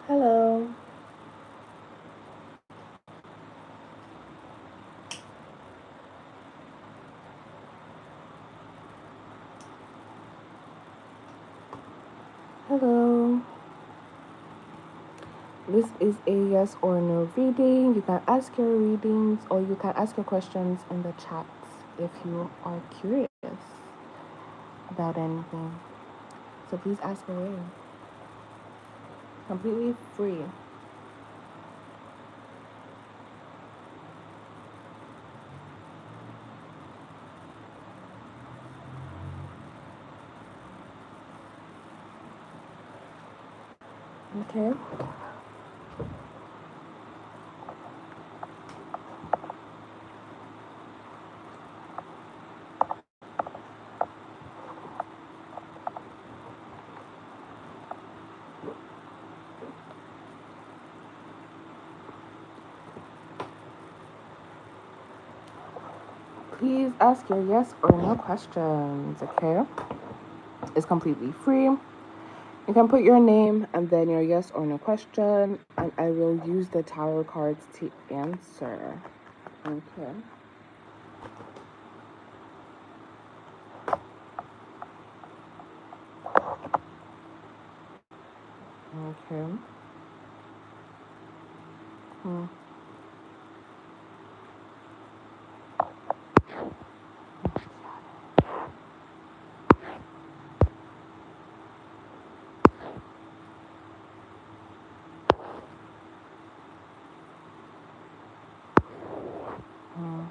Hello. Hello. This is a yes or no reading. You can ask your readings or you can ask your questions in the chat if you are curious about anything. So please ask away. Completely free. Okay. Please ask your yes or no questions, okay? It's completely free. You can put your name and then your yes or no question, and I will use the tarot cards to answer. Okay. Okay. Hmm. Hmm.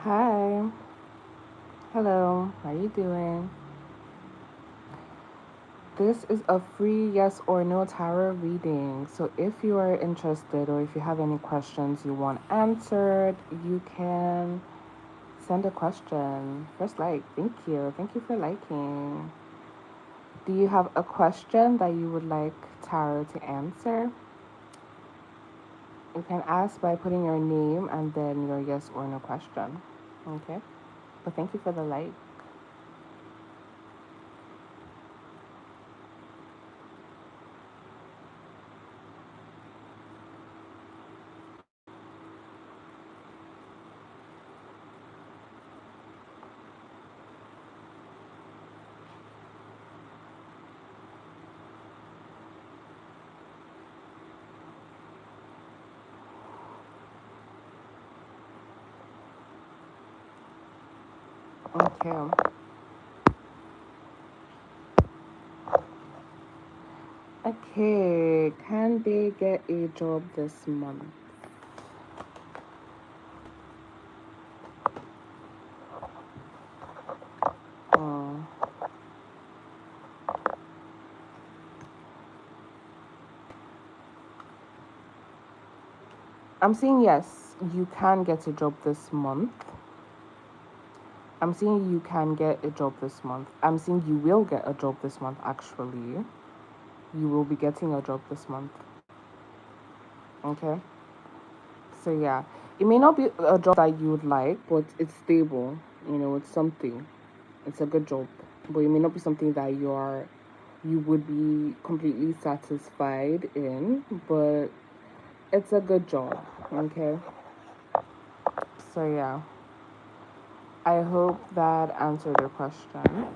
Hi. Hello. How are you doing? This is a free yes or no tarot reading. So if you are interested or if you have any questions you want answered, you can send a question. First like, thank you. Thank you for liking. Do you have a question that you would like tarot to answer? You can ask by putting your name and then your yes or no question. Okay? But thank you for the like. Okay. Okay. Can they get a job this month? Oh. I'm saying yes, you can get a job this month. I'm saying you can get a job this month. I'm saying you will get a job this month, actually. You will be getting a job this month. Okay? So, yeah. It may not be a job that you would like, but it's stable. You know, it's something. It's a good job. But it may not be something that you would be completely satisfied in, but it's a good job. Okay? So, yeah. I hope that answered your question.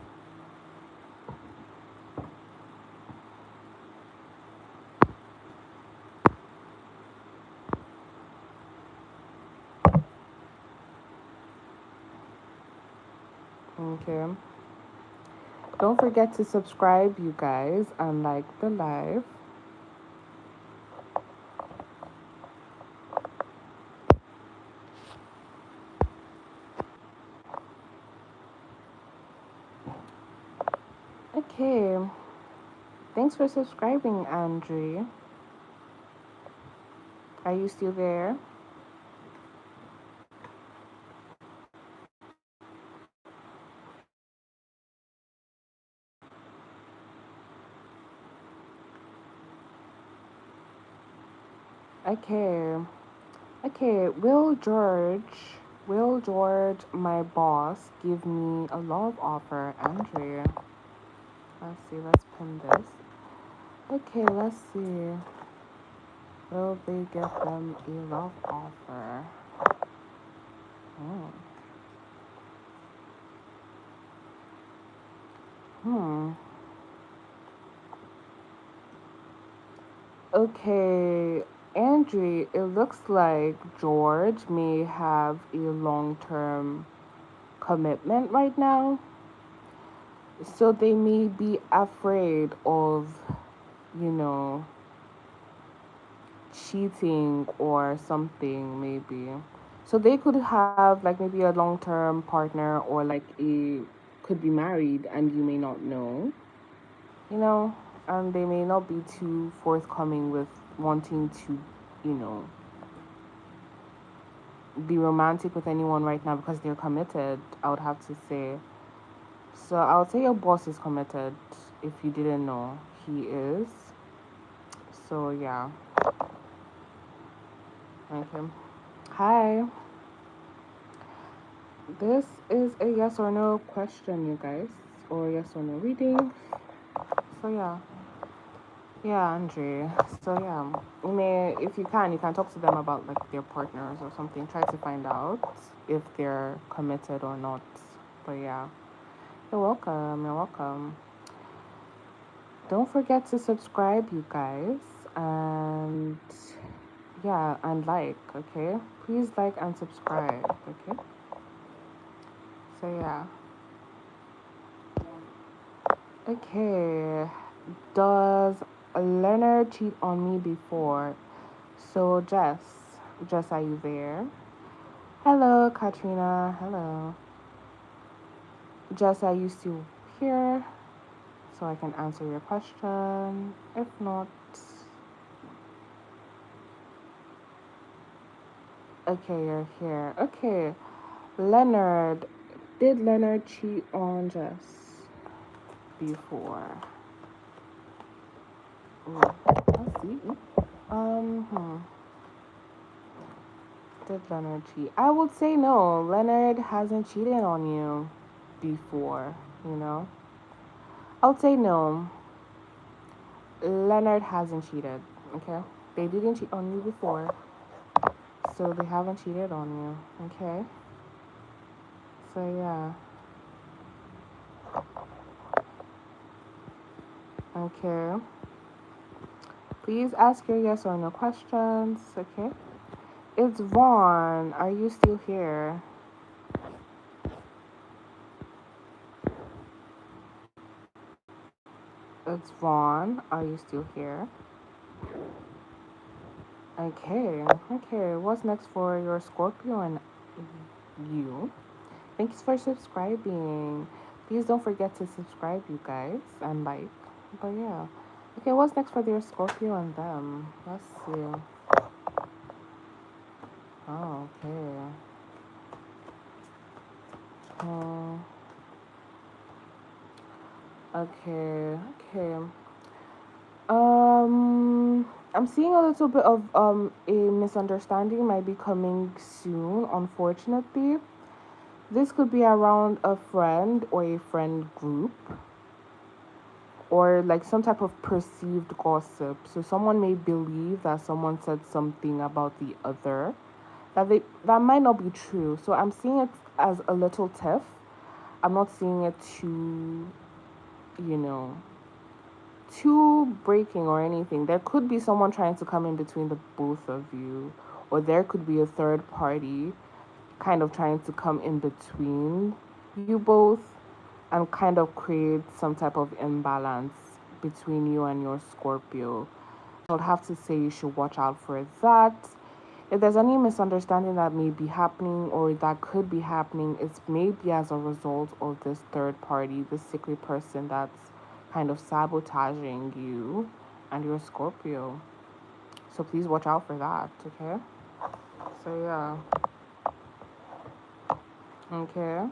Okay. Don't forget to subscribe, you guys, and like the live. Okay. Thanks for subscribing, Andre. Are you still there? Okay. Okay. Will George, my boss, give me a love offer, Andre? Let's see. Let's pin this. Okay. Let's see. Will they give them a love offer? Oh. Hmm. Okay, Andrew, it looks like George may have a long term commitment right now. So they may be afraid of, you know, cheating or something, maybe. So they could have like maybe a long term partner or like could be married and you may not know, you know, and they may not be too forthcoming with wanting to, you know, be romantic with anyone right now because they're committed, I would have to say. So I would say your boss is committed. If you didn't know, he is. So yeah. Okay. Hi. This is a yes or no question, you guys, or yes or no reading. So yeah. Yeah, Andre. So yeah, if you can talk to them about like their partners or something. Try to find out if they're committed or not. But yeah. You're welcome. You're welcome. Don't forget to subscribe, you guys. And yeah, and like, okay? Please like and subscribe, okay? So yeah. Okay. Does Leonard cheat on me before? So Jess, are you there? Hello, Katrina. Hello. Jess, are you still here? So I can answer your question. If not, okay, you're here. Okay. Leonard. Did Leonard cheat on Jess before? Ooh, let's see. Hmm. Did Leonard cheat? I would say no. Leonard hasn't cheated on you before, you know? I would say no. Leonard hasn't cheated, okay? They didn't cheat on you before, so they haven't cheated on you, okay? So, yeah. Okay. Please ask your yes or no questions, okay? It's Vaughn. Are you still here? It's Vaughn. Are you still here? Okay. Okay. What's next for your Scorpio and you? Thanks for subscribing. Please don't forget to subscribe, you guys, and like. But yeah. Okay, what's next for your Scorpio and them? Let's see. Oh, okay. Oh, okay. Okay. I'm seeing a little bit of a misunderstanding might be coming soon, unfortunately. This could be around a friend or a friend group or like some type of perceived gossip. So someone may believe that someone said something about the other that might not be true. So I'm seeing it as a little tiff. I'm not seeing it too, you know, too breaking or anything. There could be someone trying to come in between the both of you, or there could be a third party kind of trying to come in between you both and kind of create some type of imbalance between you and your Scorpio. I would have to say you should watch out for that. If there's any misunderstanding that may be happening or that could be happening, it's maybe as a result of this third party, this secret person that's kind of sabotaging you and your Scorpio. So please watch out for that, okay? So yeah. Okay.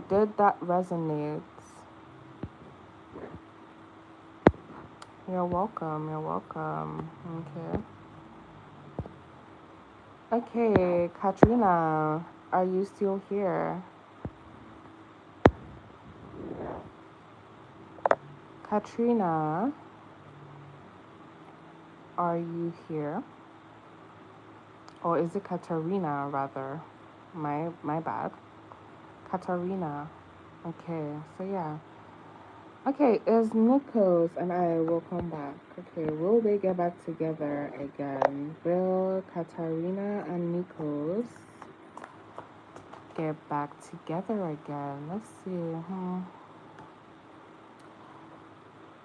Did that resonate? You're welcome. You're welcome. Okay. Okay, Katrina, are you still here? Katrina, are you here? Or is it Katarina rather? My bad. Katarina. Okay, so yeah. Okay, is Nikos and I will come back. Okay, will they get back together again? Will Katarina and Nikos get back together again? Let's see.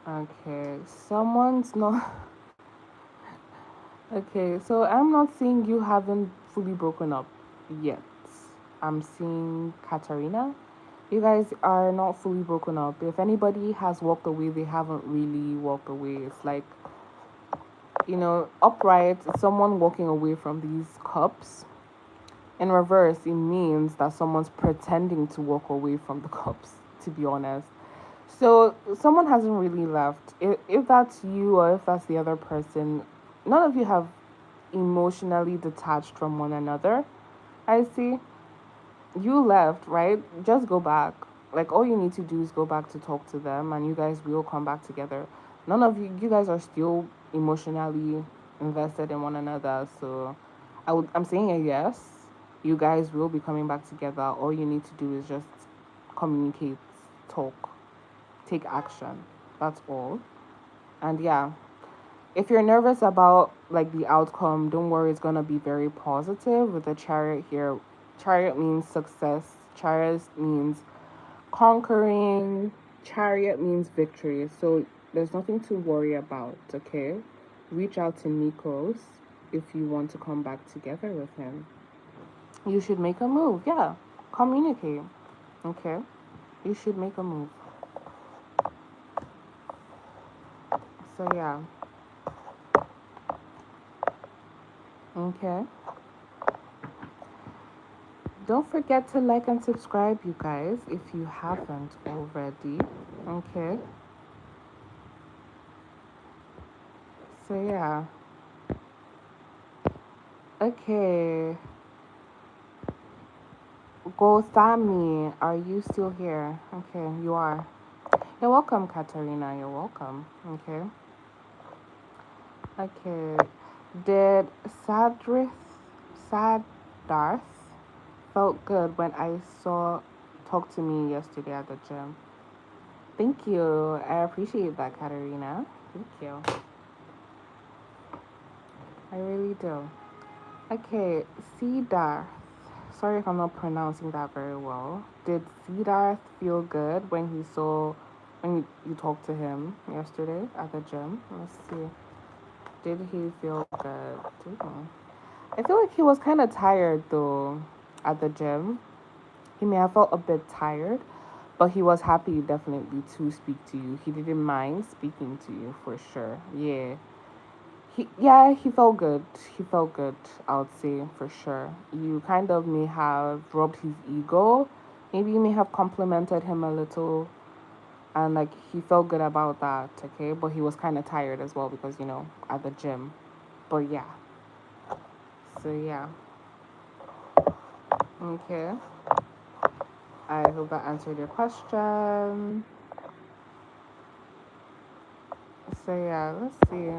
Okay, someone's not. Okay, so I'm not seeing you haven't fully broken up yet. I'm seeing Katarina. You guys are not fully broken up. If anybody has walked away, they haven't really walked away. It's like, upright, someone walking away from these cups. In reverse, it means that someone's pretending to walk away from the cups, to be honest. So someone hasn't really left. If that's you or if that's the other person, none of you have emotionally detached from one another. I see. You left, right? Just go back. Like all you need to do is go back to talk to them and you guys will come back together. None of you guys are still emotionally invested in one another. So I'm saying a yes. You guys will be coming back together. All you need to do is just communicate, talk, take action. That's all. And yeah, if you're nervous about like the outcome, don't worry, it's gonna be very positive with the chariot here. Chariot means success. Chariot means conquering. Chariot means victory. So there's nothing to worry about, okay? Reach out to Nikos. if you want to come back together with him. You should make a move. Yeah. Communicate. Okay. You should make a move. So, yeah. Okay. Don't forget to like and subscribe, you guys, if you haven't already. Okay. So, yeah. Okay. Gothami, are you still here? Okay, you are. You're welcome, Katarina. You're welcome. Okay. Okay. Did Sadarth felt good when I saw talk to me yesterday at the gym? Thank you. I appreciate that, Katarina. Thank you. I really do. Okay, Siddharth. Sorry if I'm not pronouncing that very well. Did Siddharth feel good when you talked to him yesterday at the gym? Let's see. Did he feel good? I feel like he was kind of tired though at the gym. He may have felt a bit tired, but he was happy definitely to speak to you. He didn't mind speaking to you for sure. Yeah. He felt good. He felt good, I would say, for sure. You kind of may have rubbed his ego. Maybe you may have complimented him a little, and like he felt good about that, okay? But he was kind of tired as well because, at the gym. But yeah. So yeah. Okay. I hope that answered your question. So yeah, let's see.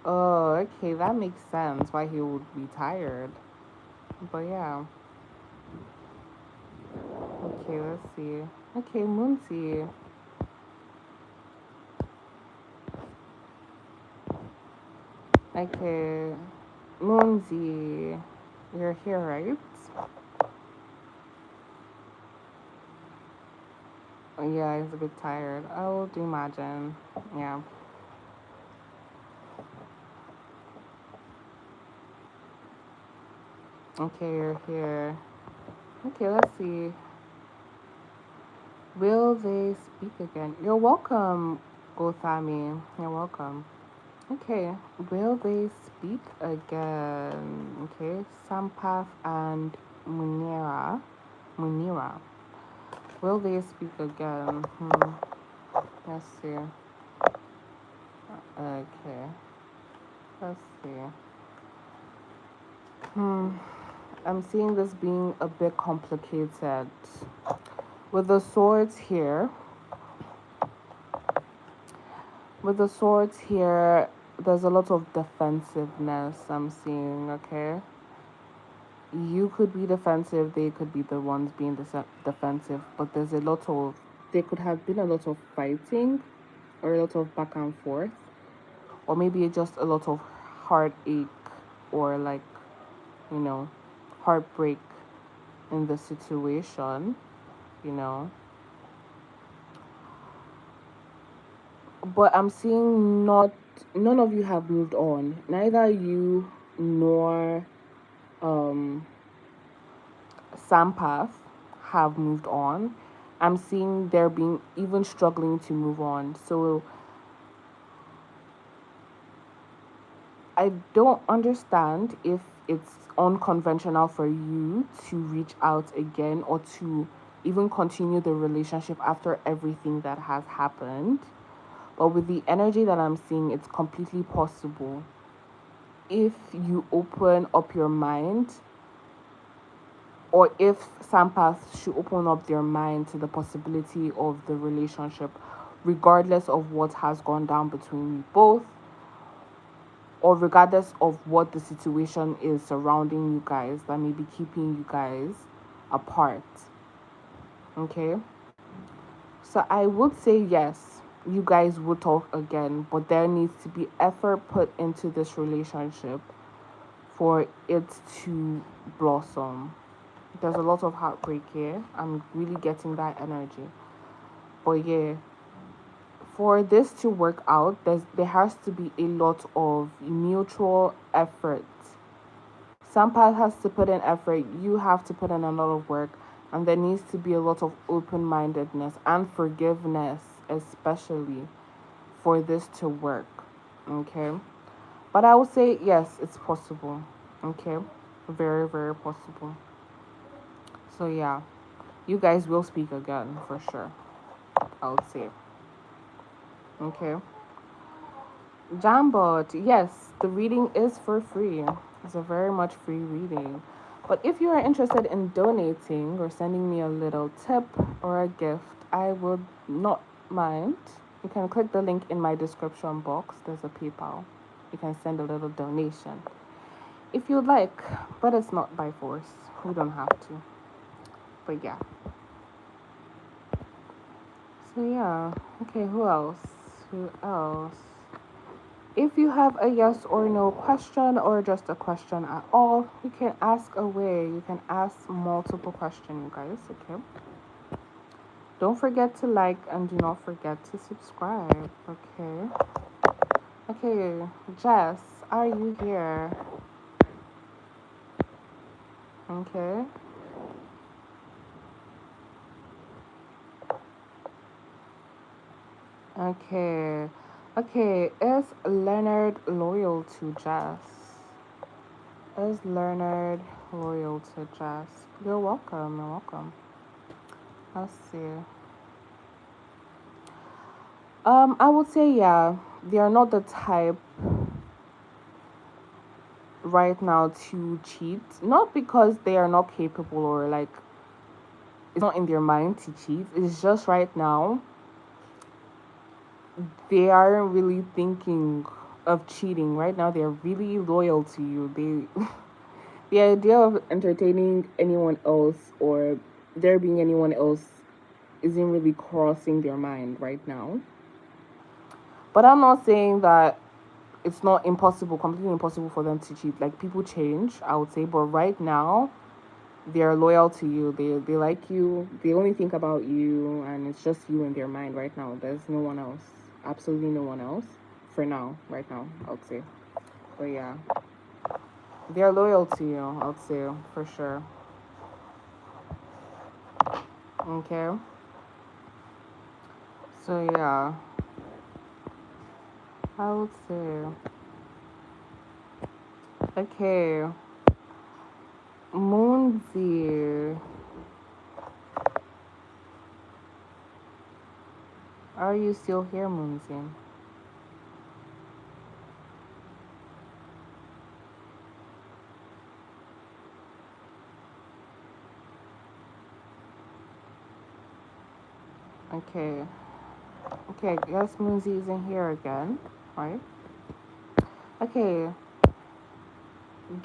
Oh, okay, that makes sense why he would be tired. But yeah. Okay, let's see. Okay, Moonsy. Okay, Moonsy. You're here, right? Yeah, he's a bit tired. I would imagine. Yeah. Okay, you're here. Okay, let's see. Will they speak again? You're welcome, Gothami. You're welcome. Okay, will they speak again? Okay, Sampath and Munira. Will they speak again? Let's see. Okay, let's see. I'm seeing this being a bit complicated. With the swords here, there's a lot of defensiveness I'm seeing, okay? You could be defensive, they could be the ones being defensive, but there could have been a lot of fighting or a lot of back and forth, or maybe just a lot of heartache or like, you know, heartbreak in the situation, you know. But I'm seeing none of you have moved on. Neither you nor um Sampath have moved on. I'm seeing they're being even struggling to move on. So I don't understand if it's unconventional for you to reach out again or to even continue the relationship after everything that has happened. But with the energy that I'm seeing, it's completely possible if you open up your mind, or if Sampath should open up their mind to the possibility of the relationship, regardless of what has gone down between you both, or regardless of what the situation is surrounding you guys that may be keeping you guys apart. Okay? So I would say yes, you guys would talk again, but there needs to be effort put into this relationship for it to blossom. There's a lot of heartbreak here. I'm really getting that energy. But yeah, for this to work out, there has to be a lot of mutual effort. Some part has to put in effort, you have to put in a lot of work, and there needs to be a lot of open-mindedness and forgiveness, especially for this to work. Okay, but I would say yes, it's possible. Okay, very, very possible. So yeah, you guys will speak again for sure, I would say. Okay. Jambot, yes, the reading is for free. It's a very much free reading. But if you are interested in donating or sending me a little tip or a gift, I would not mind. You can click the link in my description box. There's a PayPal. You can send a little donation if you'd like, but it's not by force. You don't have to. But yeah. So yeah. Okay, who else? Who else? If you have a yes or no question or just a question at all, you can ask away. You can ask multiple questions, you guys, okay? Don't forget to like and do not forget to subscribe, okay? Okay, Jess, are you here? Okay. Okay. Okay, is Leonard loyal to Jess? Is Leonard loyal to Jess? You're welcome, you're welcome. Let's see. I would say yeah. They are not the type right now to cheat. Not because they are not capable or like it's not in their mind to cheat. It's just right now they aren't really thinking of cheating. Right now they're really loyal to you. They the idea of entertaining anyone else or there being anyone else isn't really crossing their mind right now. But I'm not saying that it's not impossible, completely impossible for them to cheat. Like people change, I would say, but right now they're loyal to you. They like you. They only think about you, and it's just you in their mind right now. There's no one else. Absolutely no one else for now. Right now, I would say. But yeah, they're loyal to you. I would say for sure. Okay. So yeah, I would say okay. Moonzy, are you still here, Moonzy? Okay. Okay, I guess Moonzy isn't here again, right? Okay,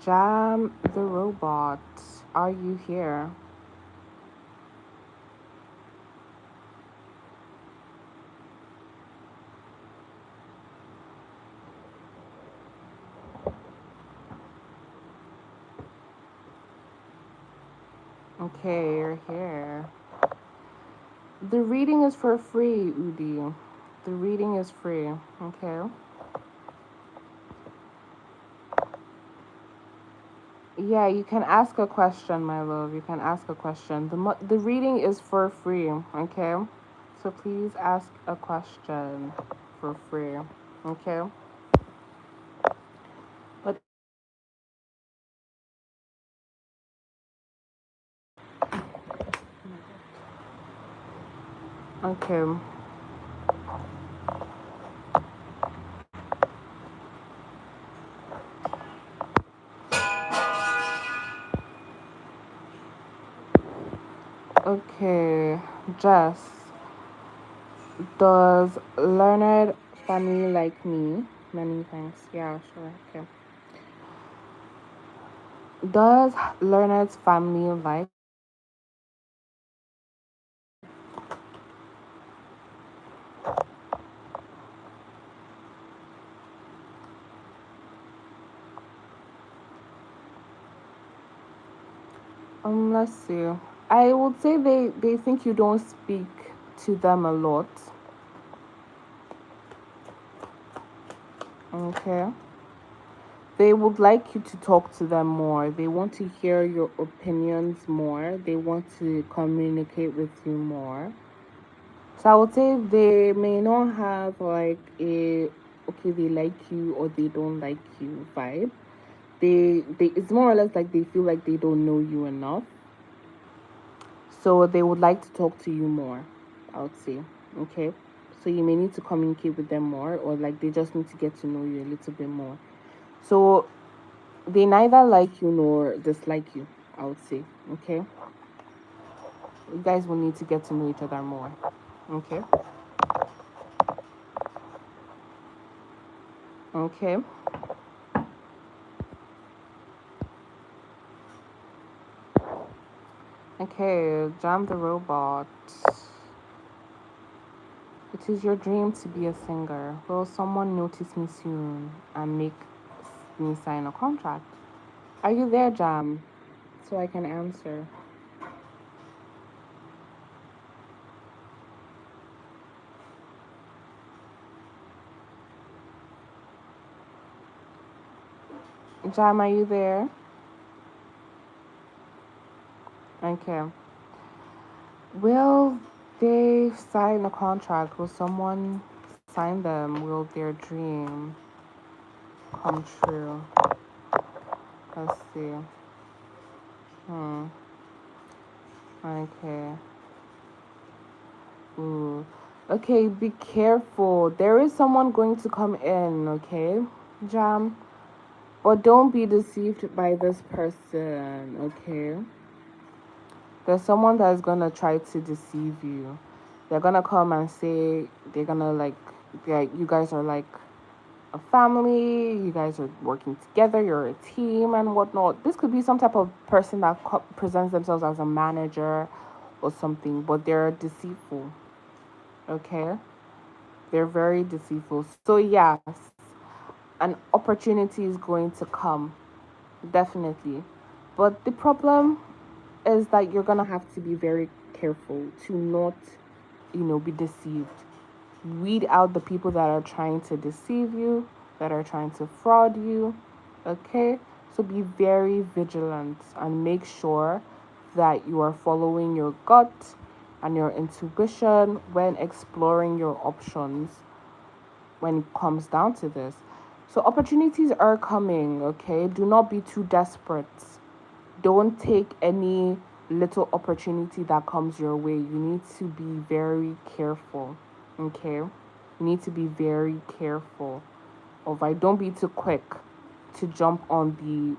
Jam the robot, are you here? Okay, you're here. The reading is for free, Udi. The reading is free, okay? Yeah, you can ask a question, my love. You can ask a question. The reading is for free, okay? So please ask a question for free, okay? But okay. Okay, Jess, does Leonard family like me? Many thanks. Yeah, sure. Okay. Does Leonard's family like? Let's see. I would say they think you don't speak to them a lot. Okay. They would like you to talk to them more. They want to hear your opinions more. They want to communicate with you more. So I would say they may not have like a okay, they like you or they don't like you vibe. They it's more or less like they feel like they don't know you enough. So they would like to talk to you more, I would say. Okay. So you may need to communicate with them more, or like they just need to get to know you a little bit more. So they neither like you nor dislike you, I would say. Okay. You guys will need to get to know each other more. Okay. Okay. Okay. Jam the robot. It is your dream to be a singer. Will someone notice me soon and make me sign a contract? Are you there, Jam? So I can answer. Jam, are you there? Okay. Will they sign a contract? Will someone sign them? Will their dream come true? Let's see. Hmm. Okay. Ooh. Okay, be careful. There is someone going to come in, okay? Jam. But don't be deceived by this person, okay? There's someone that's gonna try to deceive you. They're gonna come and say they're gonna like you guys are like a family, you guys are working together, you're a team and whatnot. This could be some type of person that presents themselves as a manager or something, but they're deceitful, okay? They're very deceitful. So, yes, an opportunity is going to come, definitely. But the problem is that you're going to have to be very careful to not, be deceived. Weed out the people that are trying to deceive you, that are trying to fraud you. Okay? So be very vigilant and make sure that you are following your gut and your intuition when exploring your options when it comes down to this. So opportunities are coming, okay? Do not be too desperate. Don't take any little opportunity that comes your way. You need to be very careful, okay? You need to be very careful. All right, don't be too quick to jump on the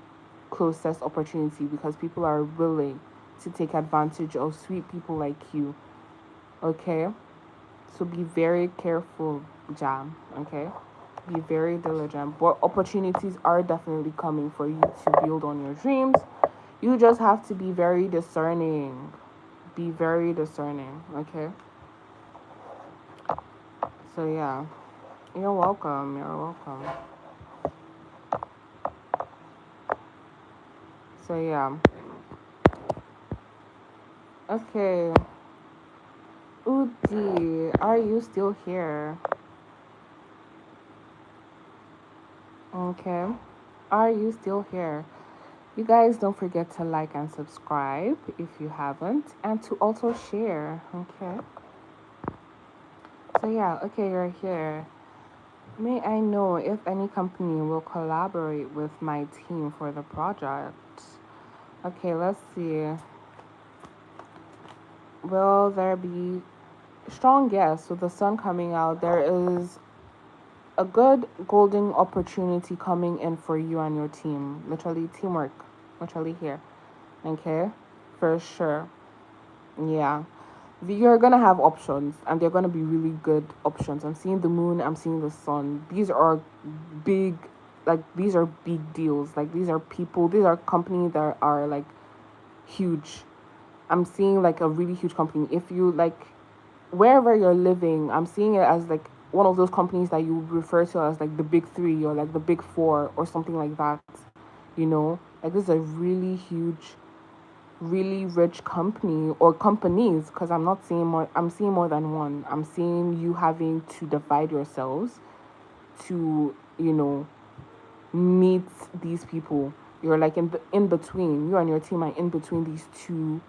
closest opportunity because people are willing to take advantage of sweet people like you, okay? So be very careful, Jam, okay? Be very diligent. But opportunities are definitely coming for you to build on your dreams. You just have to be very discerning. Be very discerning, okay? So, yeah. You're welcome. You're welcome. So, yeah. Okay. Udi, are you still here? Okay. Are you still here? You guys don't forget to like and subscribe if you haven't, and to also share, okay? So, yeah, okay, you're here. May I know if any company will collaborate with my team for the project? Okay, let's see. Will there be strong yes with the sun coming out? There is a good golden opportunity coming in for you and your team. Literally teamwork. Literally here. Okay? For sure. Yeah. You're gonna have options and they're gonna be really good options. I'm seeing the moon, I'm seeing the sun. These are big these are big deals. Like these are people, these are companies that are like huge. I'm seeing like a really huge company. If you like wherever you're living, I'm seeing it as like one of those companies that you refer to as like the big three or like the big four or something like that. Like this is a really huge, really rich company or companies because I'm seeing more than one. I'm seeing you having to divide yourselves to you know, meet these people. You're like in between. You and your team are in between these two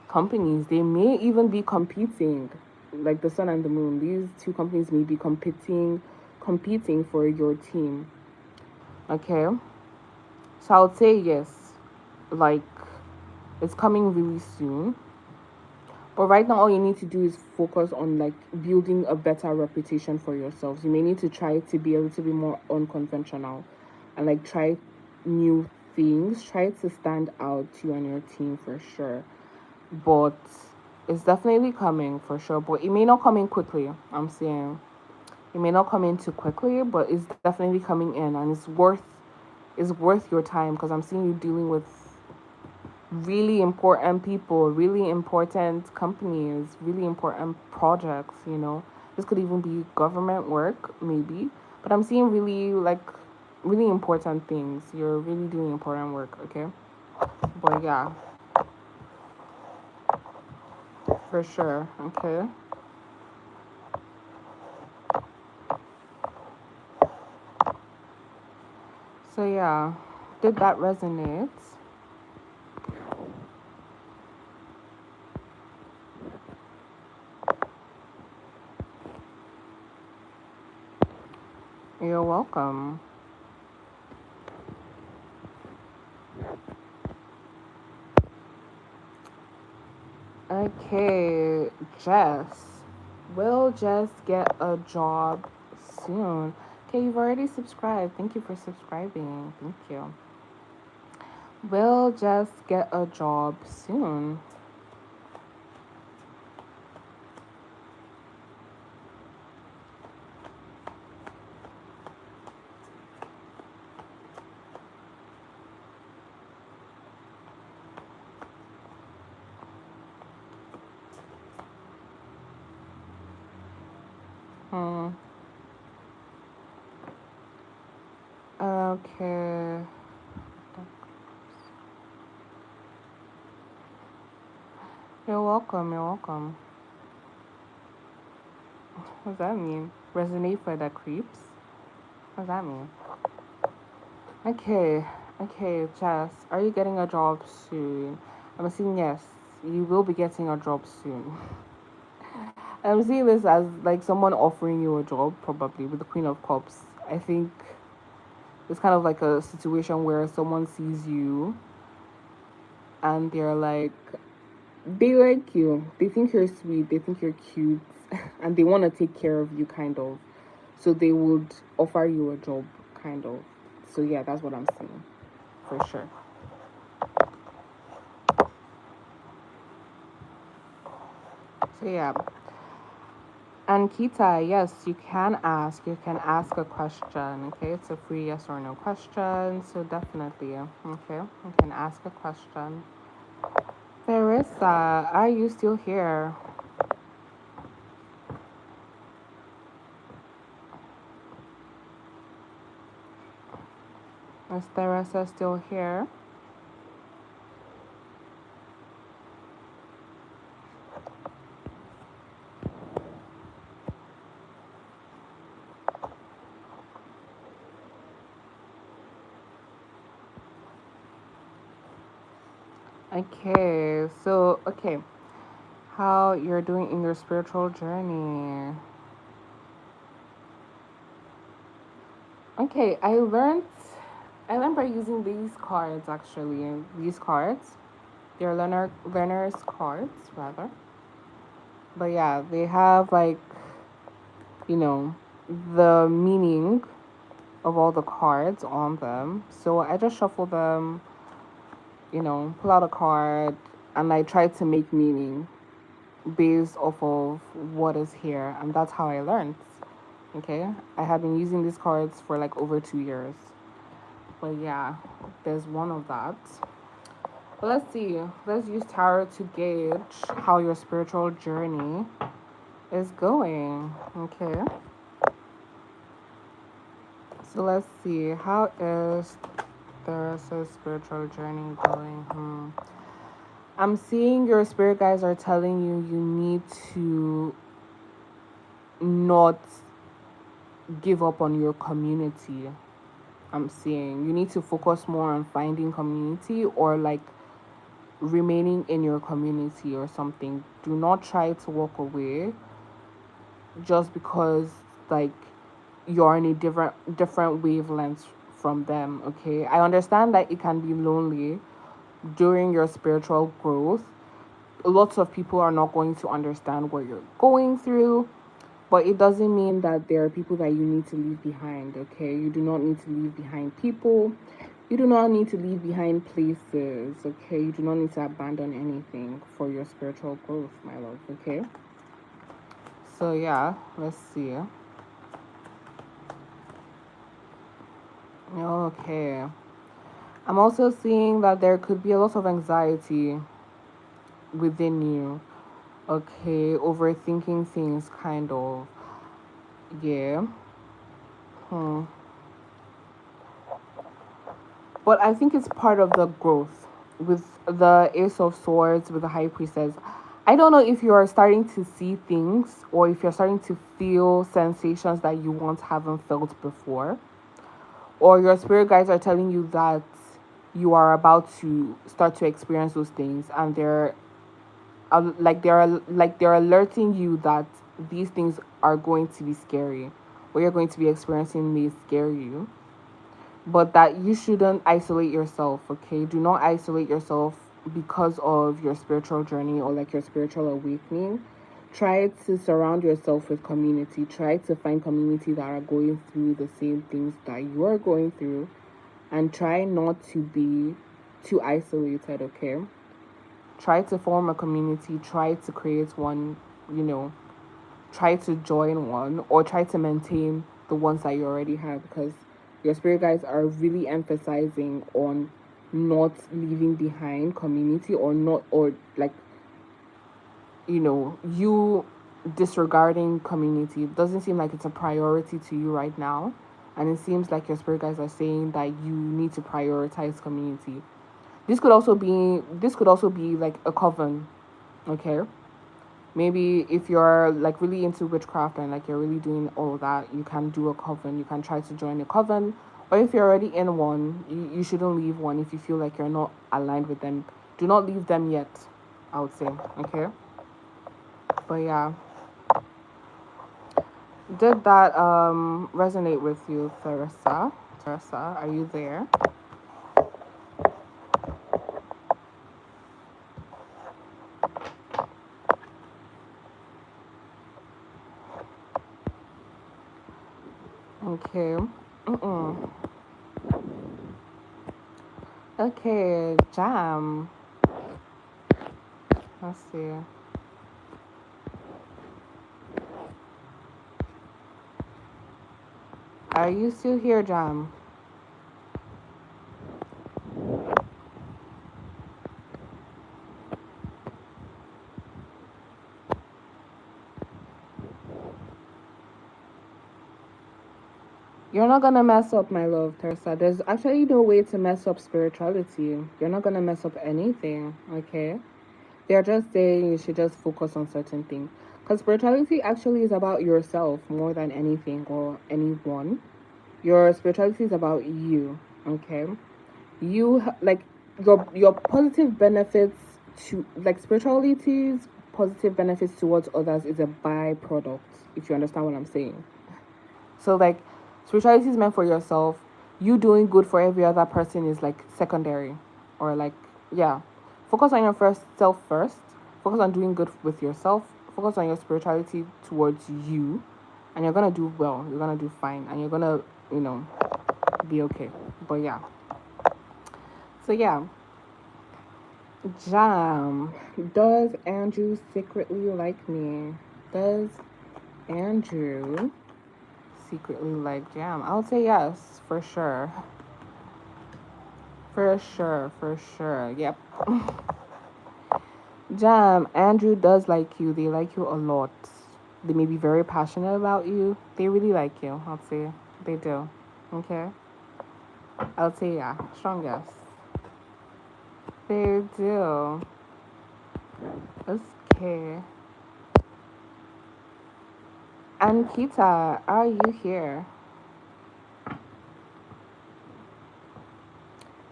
companies. They may even be competing, like the sun and the moon. These two companies may be competing for your team. Okay, so I would say yes. Like it's coming really soon. But right now, all you need to do is focus on like building a better reputation for yourselves. You may need to try to be a little bit more unconventional, and like try new things. Try to stand out, you and your team, for sure. But it's definitely coming for sure. But it may not come in quickly. I'm saying it may not come in too quickly, but it's definitely coming in, and it's worth your time because I'm seeing you dealing with really important people, really important companies, really important projects, you know. This could even be government work, maybe. But I'm seeing really like really important things. You're really doing important work, okay? But yeah, for sure. Okay. So yeah, did that resonate? You're welcome. Okay, Jess. Will Jess get a job soon? Okay, you've already subscribed. Thank you for subscribing. Thank you. Will Jess get a job soon? Hmm. Okay. You're welcome. You're welcome. What does that mean? Resonate for the creeps? What does that mean? Okay. Okay, Jess. Are you getting a job soon? I'm assuming yes. You will be getting a job soon. I'm seeing this as like someone offering you a job, probably with the Queen of Cups. I think it's kind of like a situation where someone sees you and they're like, they like you, they think you're sweet, they think you're cute, and they want to take care of you, kind of. So they would offer you a job, kind of. So yeah, that's what I'm saying, for sure. So yeah, and Kita, yes, you can ask. You can ask a question. Okay, it's a free yes or no question. So definitely, okay, you can ask a question. Teresa, are you still here? Is Teresa still here? Okay, so okay, how you're doing in your spiritual journey? Okay, I learned by using these cards actually. These cards, they're learners cards rather. But yeah, they have like you know the meaning of all the cards on them. So I just shuffle them, pull out a card, and I try to make meaning based off of what is here, and that's how I learned. Okay, I have been using these cards for like over 2 years. But yeah, there's one of that. But let's see. Let's use tarot to gauge how your spiritual journey is going. Okay. So let's see. How is Theresa's spiritual journey going? I'm seeing your spirit guides are telling you you need to not give up on your community. I'm saying you need to focus more on finding community, or like remaining in your community or something. Do not try to walk away just because like you're in a different wavelength from them. Okay, I understand that it can be lonely during your spiritual growth. Lots of people are not going to understand what you're going through, but it doesn't mean that there are people that you need to leave behind. Okay, you do not need to leave behind people. You do not need to leave behind places. Okay, you do not need to abandon anything for your spiritual growth, my love. Okay, so yeah, let's see. Okay, I'm also seeing that there could be a lot of anxiety within you. Okay, overthinking things, kind of. Yeah. Hmm. But I think it's part of the growth with the Ace of Swords, with the High Priestess. I don't know if you are starting to see things, or if you're starting to feel sensations that you once haven't felt before, or your spirit guides are telling you that you are about to start to experience those things, and they're alerting you that these things are going to be scary. What you're going to be experiencing may scare you, but that you shouldn't isolate yourself. Okay, do not isolate yourself because of your spiritual journey or like your spiritual awakening. Try to surround yourself with community. Try to find community that are going through the same things that you are going through, and try not to be too isolated. Okay, try to form a community, try to create one, you know, try to join one, or try to maintain the ones that you already have, because your spirit guides are really emphasizing on not leaving behind community, or not, or like, you disregarding community. It doesn't seem like it's a priority to you right now, and it seems like your spirit guides are saying that you need to prioritize community. This could also be like a coven. Okay, maybe if you're like really into witchcraft and like you're really doing all that, you can do a coven. You can try to join a coven, or if you're already in one, you shouldn't leave one. If you feel like you're not aligned with them, do not leave them yet, I would say. Okay, but yeah, did that resonate with you, Theresa? Theresa, are you there? Okay. Mm-mm. Okay, Jam. Let's see. Are you still here, Jam? You're not gonna mess up, my love, Teresa. There's actually no way to mess up spirituality. You're not gonna mess up anything, okay? They're just saying you should just focus on certain things. Because spirituality actually is about yourself more than anything or anyone. Your spirituality is about you, okay? Like your positive benefits to like spirituality's positive benefits towards others is a byproduct, if you understand what I'm saying. So like spirituality is meant for yourself. You doing good for every other person is like secondary, or like, yeah. Focus on your first self first. Focus on doing good with yourself. Focus on your spirituality towards you, and you're gonna do well. You're gonna do fine, and you're gonna, you know, be okay. But yeah. So yeah, Jam. Does Andrew secretly like me? Does Andrew secretly like Jam? I would say yes, for sure. For sure. Yep. Jam, Andrew does like you. They like you a lot. They may be very passionate about you. They really like you, I'll say. They do. Okay? I'll say yeah. Strong yes. They do. Okay. Ankita, are you here?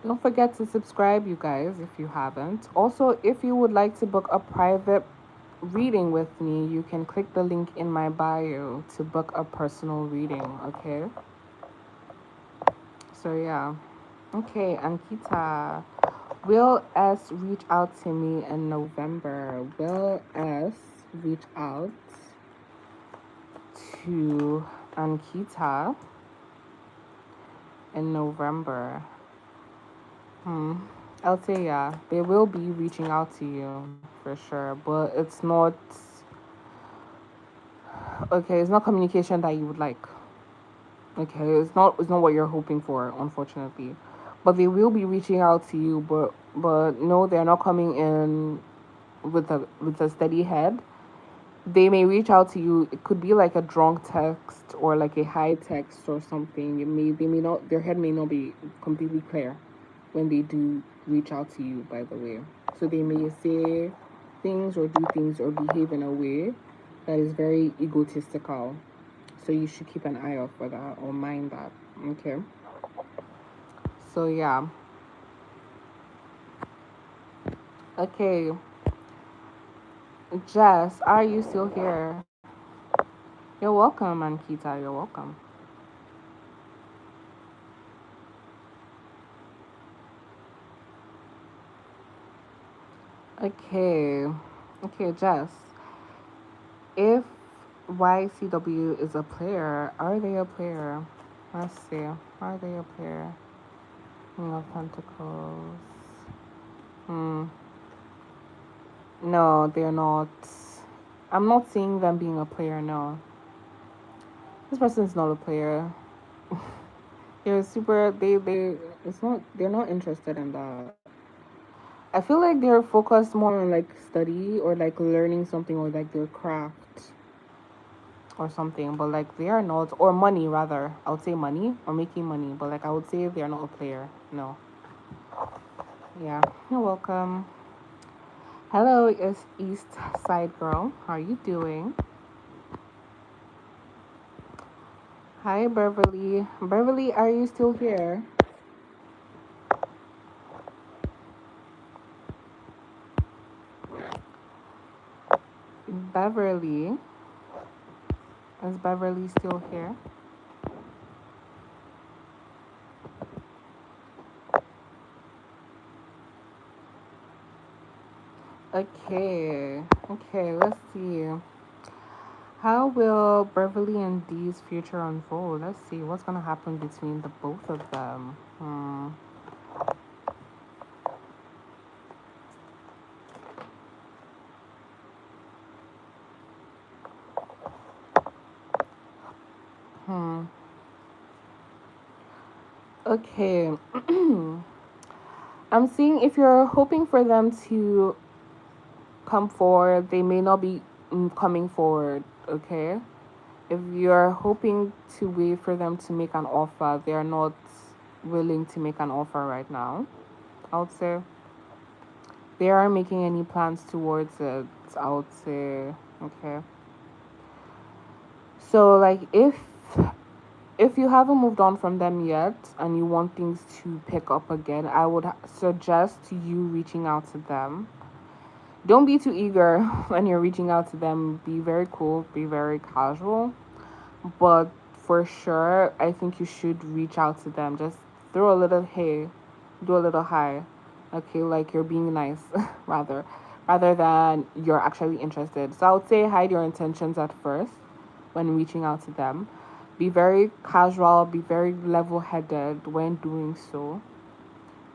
Don't forget to subscribe, you guys, if you haven't. Also, if you would like to book a private reading with me, you can click the link in my bio to book a personal reading, okay? So, yeah. Okay, Ankita. Will S reach out to me in November? Will S reach out to Ankita in November? I'll say yeah. They will be reaching out to you for sure, but it's not okay. It's not communication that you would like. Okay, it's not what you're hoping for, unfortunately. But they will be reaching out to you, but no, they're not coming in with a steady head. They may reach out to you. It could be like a drunk text or like a high text or something. They may not, their head may not be completely clear when they do reach out to you, by the way. So they may say things or do things or behave in a way that is very egotistical. So you should keep an eye out for that or mind that. Okay. So yeah. Okay. Jess, are you still here? You're welcome, Ankita. You're welcome. Okay. Okay, Jess. If YCW is a player, are they a player? Let's see. Are they a player? King of Pentacles. Hmm. No, they're not. I'm not seeing them being a player, no. This person's not a player. They're super they're not interested in that. I feel like they're focused more on like study or like learning something or like their craft or something, but like they are not, or money rather. I would say money or making money, but like I would say they're not a player. No. Yeah. You're welcome. Hello, it's East Side Girl. How are you doing? Hi, Beverly. Beverly, are you still here? Beverly. Is Beverly still here? Okay. Okay, let's see. How will Beverly and Dee's future unfold? Let's see what's gonna happen between the both of them. Hmm. Okay. I'm seeing if you're hoping for them to come forward, they may not be coming forward. Okay. If you're hoping to wait for them to make an offer, they are not willing to make an offer right now. I would say they aren't making any plans towards it. I would say okay. So like if you haven't moved on from them yet and you want things to pick up again, I would suggest you reaching out to them. Don't be too eager when you're reaching out to them. Be very cool, be very casual. But for sure, I think you should reach out to them. Just throw a little hey, do a little hi. Okay, like you're being nice, rather than you're actually interested. So I would say hide your intentions at first when reaching out to them. Be very casual, be very level headed when doing so.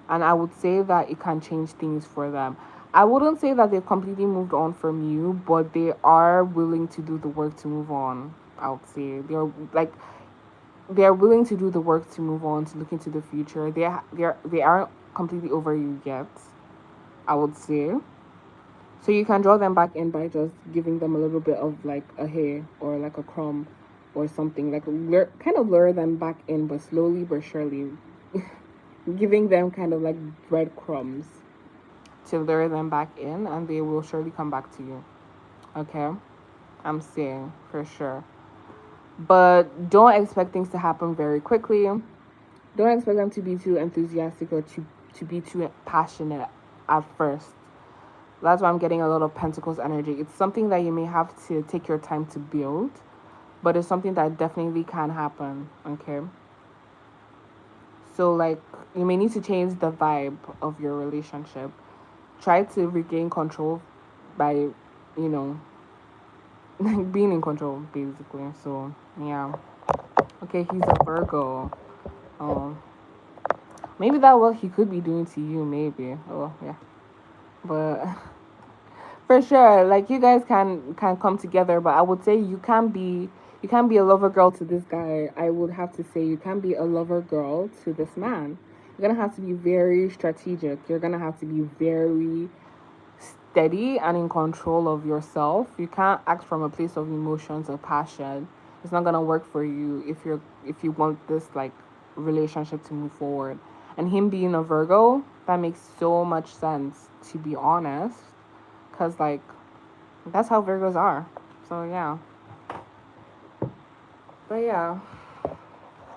And I would say that it can change things for them. I wouldn't say that they've completely moved on from you, but they are willing to do the work to move on. I would say they're willing to do the work to move on, to look into the future. They aren't completely over you yet, I would say. So you can draw them back in by just giving them a little bit of like a hair or like a crumb or something, like kind of lure them back in, but slowly but surely, giving them kind of like breadcrumbs to lure them back in, and they will surely come back to you. Okay, I'm saying for sure. But don't expect things to happen very quickly. Don't expect them to be too enthusiastic or to be too passionate at first. That's why I'm getting a lot of Pentacles energy. It's something that you may have to take your time to build, but it's something that definitely can happen, okay? So, like, you may need to change the vibe of your relationship. Try to regain control by, know, being in control, basically. So, yeah. Okay, he's a Virgo. Um, maybe that's what he could be doing to you, maybe. Oh, yeah. But for sure, like you guys can come together, but I would say you can't be a lover girl to this guy. I would have to say you can't be a lover girl to this man. You're gonna have to be very strategic. You're gonna have to be very steady and in control of yourself. You can't act from a place of emotions or passion. It's not gonna work for you if you want this like relationship to move forward. And him being a Virgo, that makes so much sense, to be honest, because like that's how Virgos are. So yeah. But yeah.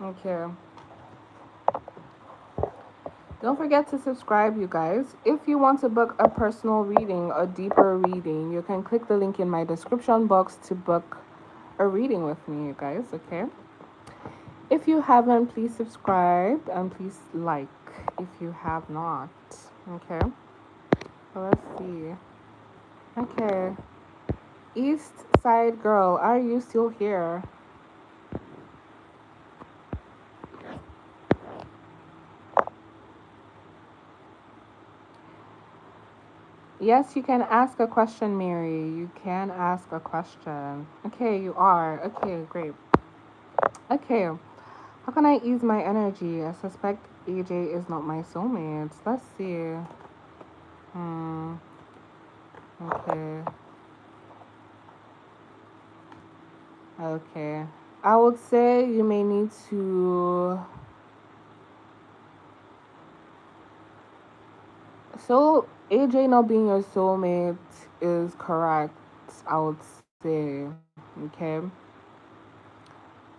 Okay. Don't forget to subscribe, you guys. If you want to book a personal reading, a deeper reading, you can click the link in my description box to book a reading with me, you guys, okay? If you haven't, please subscribe and please like if you have not, okay? So let's see. Okay. East Side Girl, are you still here? Yes, you can ask a question, Mary. You can ask a question. Okay, you are. Okay, great. Okay, how can I ease my energy? I suspect AJ is not my soulmate. Let's see. Okay. Okay. I would say you may need to. So, AJ not being your soulmate is correct, I would say. Okay.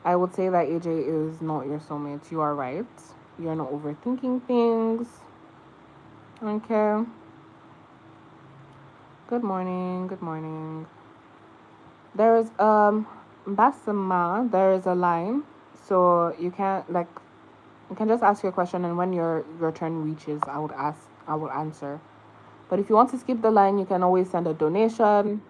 I would say that AJ is not your soulmate. You are right. You're not overthinking things. Okay. Good morning. Good morning. There is Basama, there is a line. So you can just ask your question, and when your turn reaches, I would answer. But if you want to skip the line, you can always send a donation,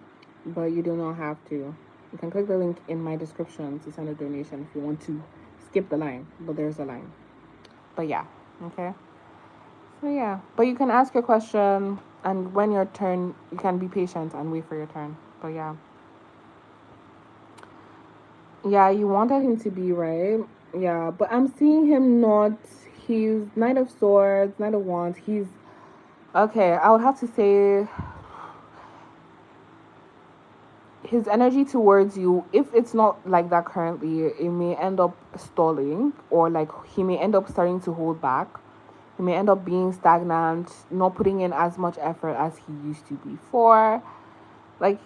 but you do not have to. You can click the link in my description to send a donation if you want to skip the line, but there's a line. But yeah, okay. So yeah, but you can ask your question, and when your turn, you can be patient and wait for your turn. But yeah. Yeah, you wanted him to be right. Yeah, but I'm seeing him not. He's Knight of Swords, Knight of Wands. He's okay. I would have to say his energy towards you, if it's not like that currently, it may end up stalling, or like he may end up starting to hold back. He may end up being stagnant, not putting in as much effort as he used to before. Like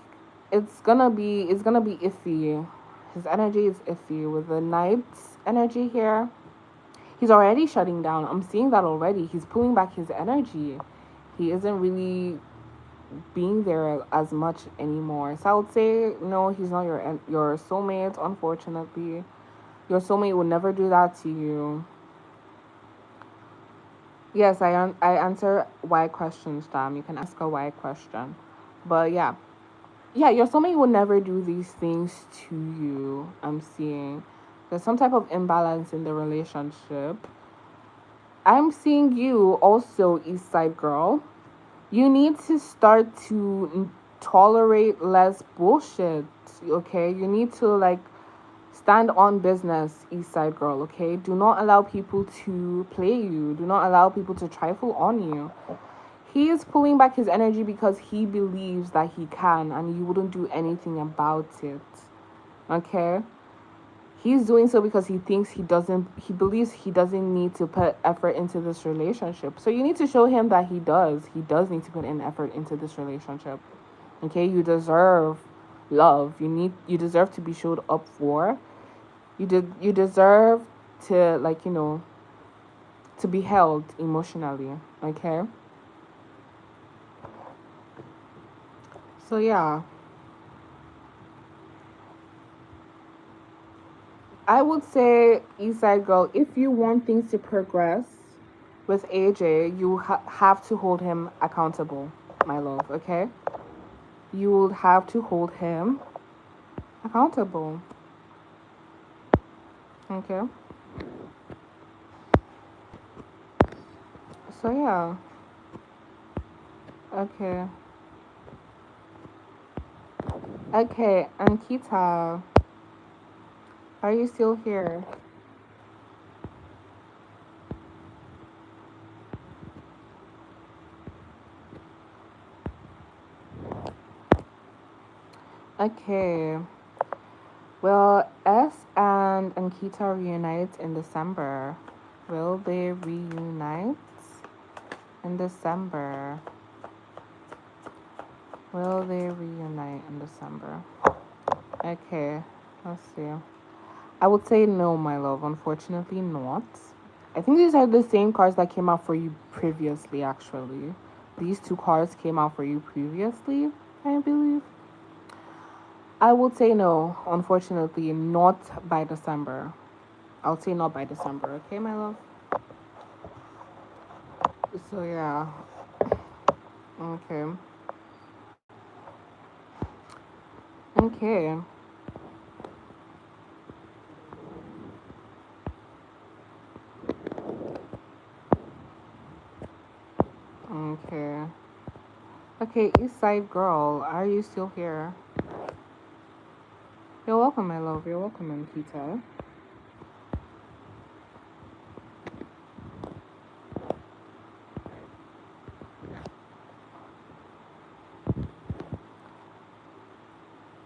it's gonna be iffy. His energy is iffy with the Knight's energy here. He's already shutting down. I'm seeing that already. He's pulling back his energy. He isn't really being there as much anymore. So I would say no, he's not your soulmate. Unfortunately, your soulmate would never do that to you. Yes, I answer why questions, Dam. You can ask a why question, but yeah, your soulmate would never do these things to you. I'm seeing there's some type of imbalance in the relationship. I'm seeing you also, East Side Girl. You need to start to tolerate less bullshit, okay? You need to like stand on business, East Side Girl, okay? Do not allow people to play you. Do not allow people to trifle on you. He is pulling back his energy because he believes that he can and you wouldn't do anything about it. Okay? He's doing so because he believes he doesn't need to put effort into this relationship. So you need to show him that he does. He does need to put in effort into this relationship. Okay? You deserve love. You deserve to be showed up for. You deserve to, like, to be held emotionally. Okay. So yeah, I would say, Eastside Girl, if you want things to progress with AJ, you have to hold him accountable, my love. Okay. You will have to hold him accountable. Okay. So yeah. Okay. Okay, Ankita, are you still here? Okay. Will S and Ankita reunite in December? Will they reunite in December? Will they reunite in December? Okay, let's see. I would say no, my love. Unfortunately, not. I think these are the same cards that came out for you previously, actually. These two cards came out for you previously, I believe. I would say no, unfortunately, not by December. I'll say not by December, okay, my love? So, yeah. Okay. Okay. Okay. Okay, East Side Girl, are you still here? You're welcome, my love. You're welcome, Ankita.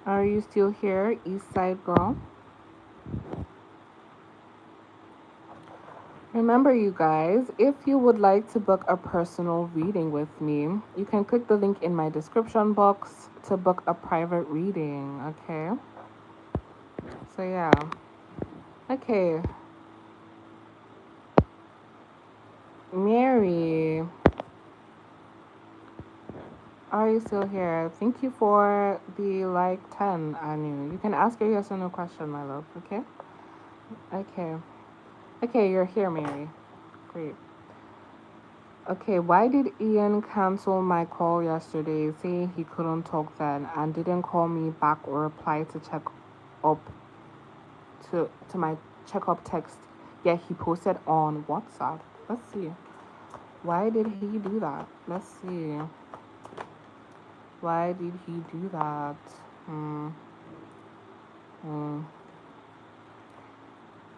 Are you still here, East Side Girl? Remember, you guys, if you would like to book a personal reading with me, you can click the link in my description box to book a private reading, okay? So, yeah. Okay. Mary, are you still here? Thank you for the like 10, Anu. You can ask a yes or no question, my love, okay? Okay. Okay, you're here, Mary. Great. Okay, why did Ian cancel my call yesterday, saying he couldn't talk then, and didn't call me back or reply to check up to my checkup text? Yet he posted on WhatsApp. Let's see. Why did he do that? Let's see. Why did he do that? Hmm. Hmm.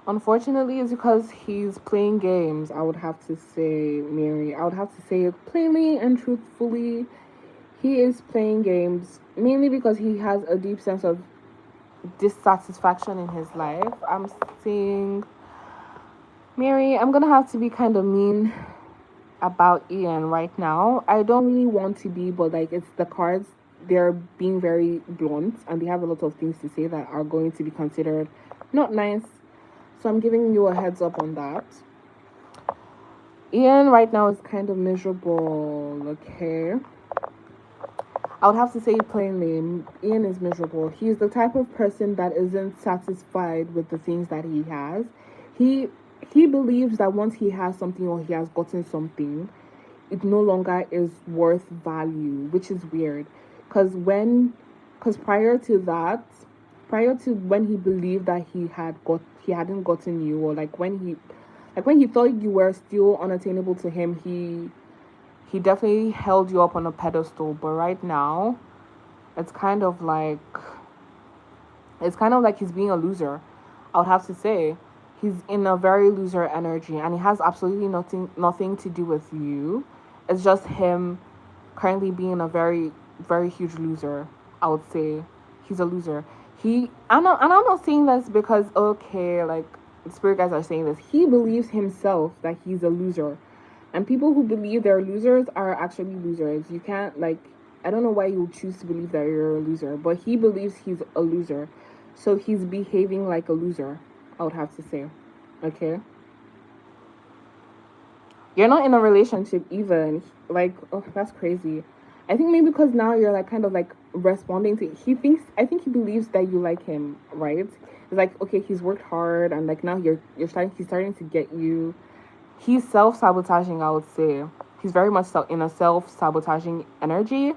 Unfortunately, it's because he's playing games. I would have to say, Mary. I would have to say it plainly and truthfully. He is playing games mainly because he has a deep sense of dissatisfaction in his life. I'm saying, Mary, I'm gonna have to be kind of mean about Ian right now. I don't really want to be, but like it's the cards. They're being very blunt and they have a lot of things to say that are going to be considered not nice. So I'm giving you a heads up on that. Ian right now is kind of miserable, okay? I would have to say plainly, Ian is miserable. He's the type of person that isn't satisfied with the things that he has. He he believes that once he has something or he has gotten something, it no longer is worth value, which is weird. Cause prior to that, prior to when he believed that he hadn't gotten you, or like when he thought you were still unattainable to him, he definitely held you up on a pedestal. But right now, it's kind of like it's kind of like he's being a loser. I would have to say he's in a very loser energy, and it has absolutely nothing to do with you. It's just him currently being a very huge loser. I would say he's a loser. I'm not saying this because okay, like the spirit guys are saying this. He believes himself that he's a loser, and people who believe they're losers are actually losers. You can't like. I don't know why you choose to believe that you're a loser, but he believes he's a loser, so he's behaving like a loser. I would have to say. Okay. You're not in a relationship even. Like, oh, that's crazy. I think maybe because now you're like kind of like responding to. He thinks. I think he believes that you like him, right? It's like okay, he's worked hard, and like now you're starting. He's starting to get you. He's self sabotaging. I would say he's very much in a self sabotaging energy.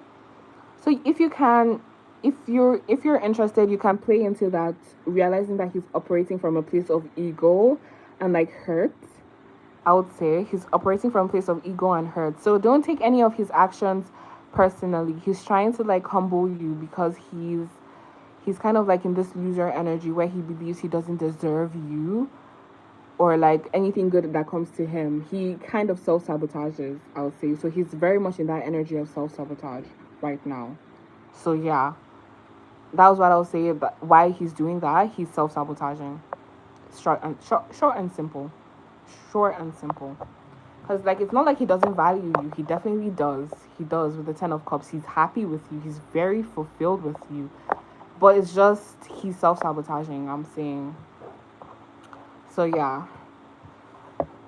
So if you can, if you're interested, you can play into that, realizing that he's operating from a place of ego and like hurt. I would say he's operating from a place of ego and hurt. So don't take any of his actions personally. He's trying to like humble you because he's kind of like in this loser energy where he believes he doesn't deserve you or like anything good that comes to him. He kind of self sabotages, I would say. So he's very much in that energy of self sabotage right now. So yeah, that was what I would say. But why he's doing that? He's self sabotaging. Short and simple. Short and simple. Because like it's not like he doesn't value you. He definitely does. He does with the Ten of Cups. He's happy with you. He's very fulfilled with you. But it's just he's self sabotaging. I'm saying. So yeah.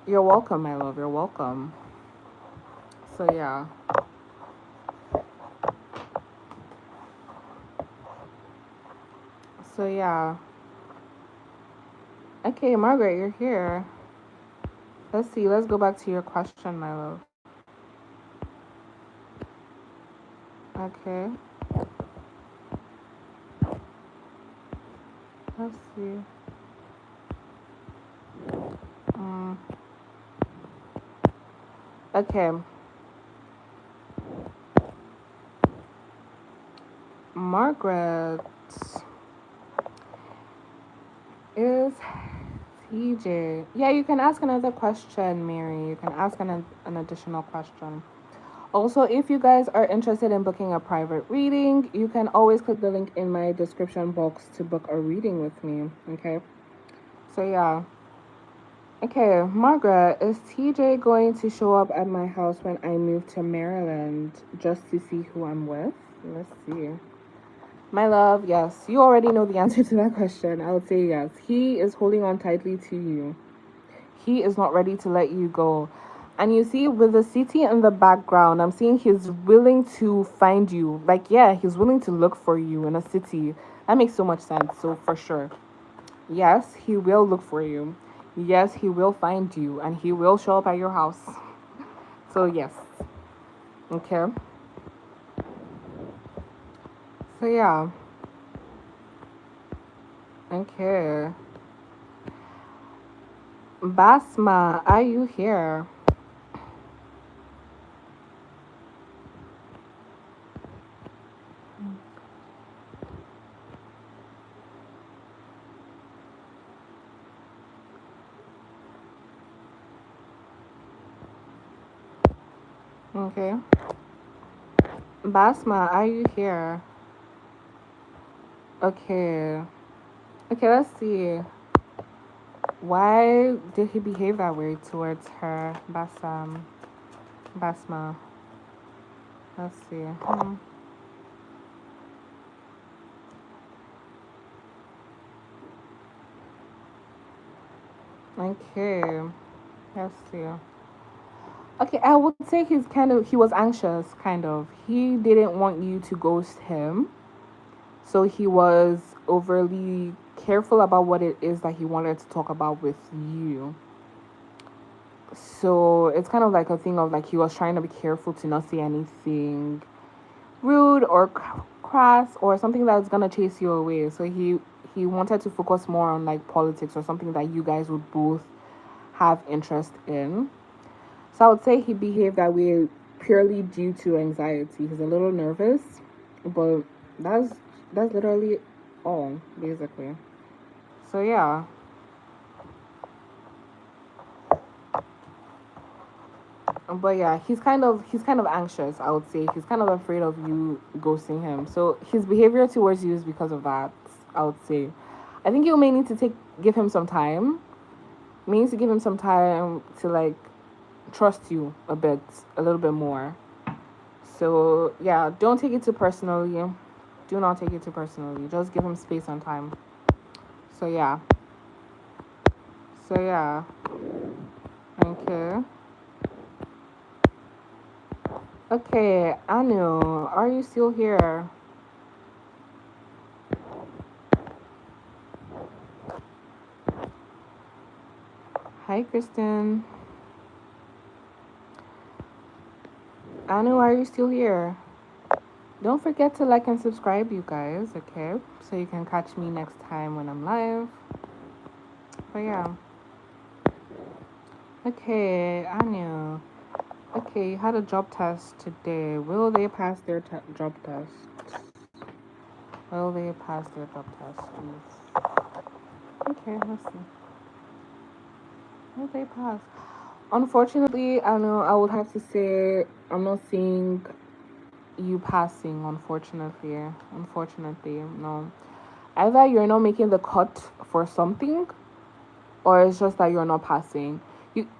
You're welcome, my love. You're welcome. So yeah. So yeah. Okay, Margaret, you're here. Let's see. Let's go back to your question, my love. Okay. Let's see. Mm. Okay. Margaret is TJ. Yeah, you can ask another question, Mary. You can ask an additional question. Also, if you guys are interested in booking a private reading, you can always click the link in my description box to book a reading with me. Okay. So yeah. Okay, Margaret, is TJ going to show up at my house when I move to Maryland just to see who I'm with? Let's see. My love, yes. You already know the answer to that question. I would say yes. He is holding on tightly to you. He is not ready to let you go. And you see, with the city in the background, I'm seeing he's willing to find you. Like, yeah, he's willing to look for you in a city. That makes so much sense. So, for sure. Yes, he will look for you. Yes, he will find you. And he will show up at your house. So, yes. Okay. So, yeah. Okay. Basma, are you here? Okay. Basma, are you here? Okay. Okay, let's see. Why did he behave that way towards her? Basma. Let's see. Okay. Let's see. Okay, I would say he was anxious, kind of. He didn't want you to ghost him. So he was overly careful about what it is that he wanted to talk about with you. So it's kind of like a thing of like he was trying to be careful to not say anything rude or crass or something that's gonna chase you away. So he wanted to focus more on like politics or something that you guys would both have interest in. So I would say he behaved that way purely due to anxiety. He's a little nervous, but that's that's literally all basically. So yeah. But yeah, he's kind of anxious, I would say. He's kind of afraid of you ghosting him. So his behavior towards you is because of that, I would say. I think you may need to give him some time. You may need to give him some time to like trust you a little bit more. So yeah, don't take it too personally. Do not take it too personally. Just give him space and time. So yeah. So yeah. Okay. Okay, Anu, are you still here? Hi, Kristen. Anu, are you still here? Don't forget to like and subscribe, you guys, okay? So you can catch me next time when I'm live. But yeah. Okay, Anu. Okay, you had a job test today. Will they pass their job test? Will they pass their job test, please? Okay, let's see. Will they pass? Unfortunately, I know I would have to say I'm not seeing you passing, unfortunately, no. Either you're not making the cut for something, or it's just that you're not passing.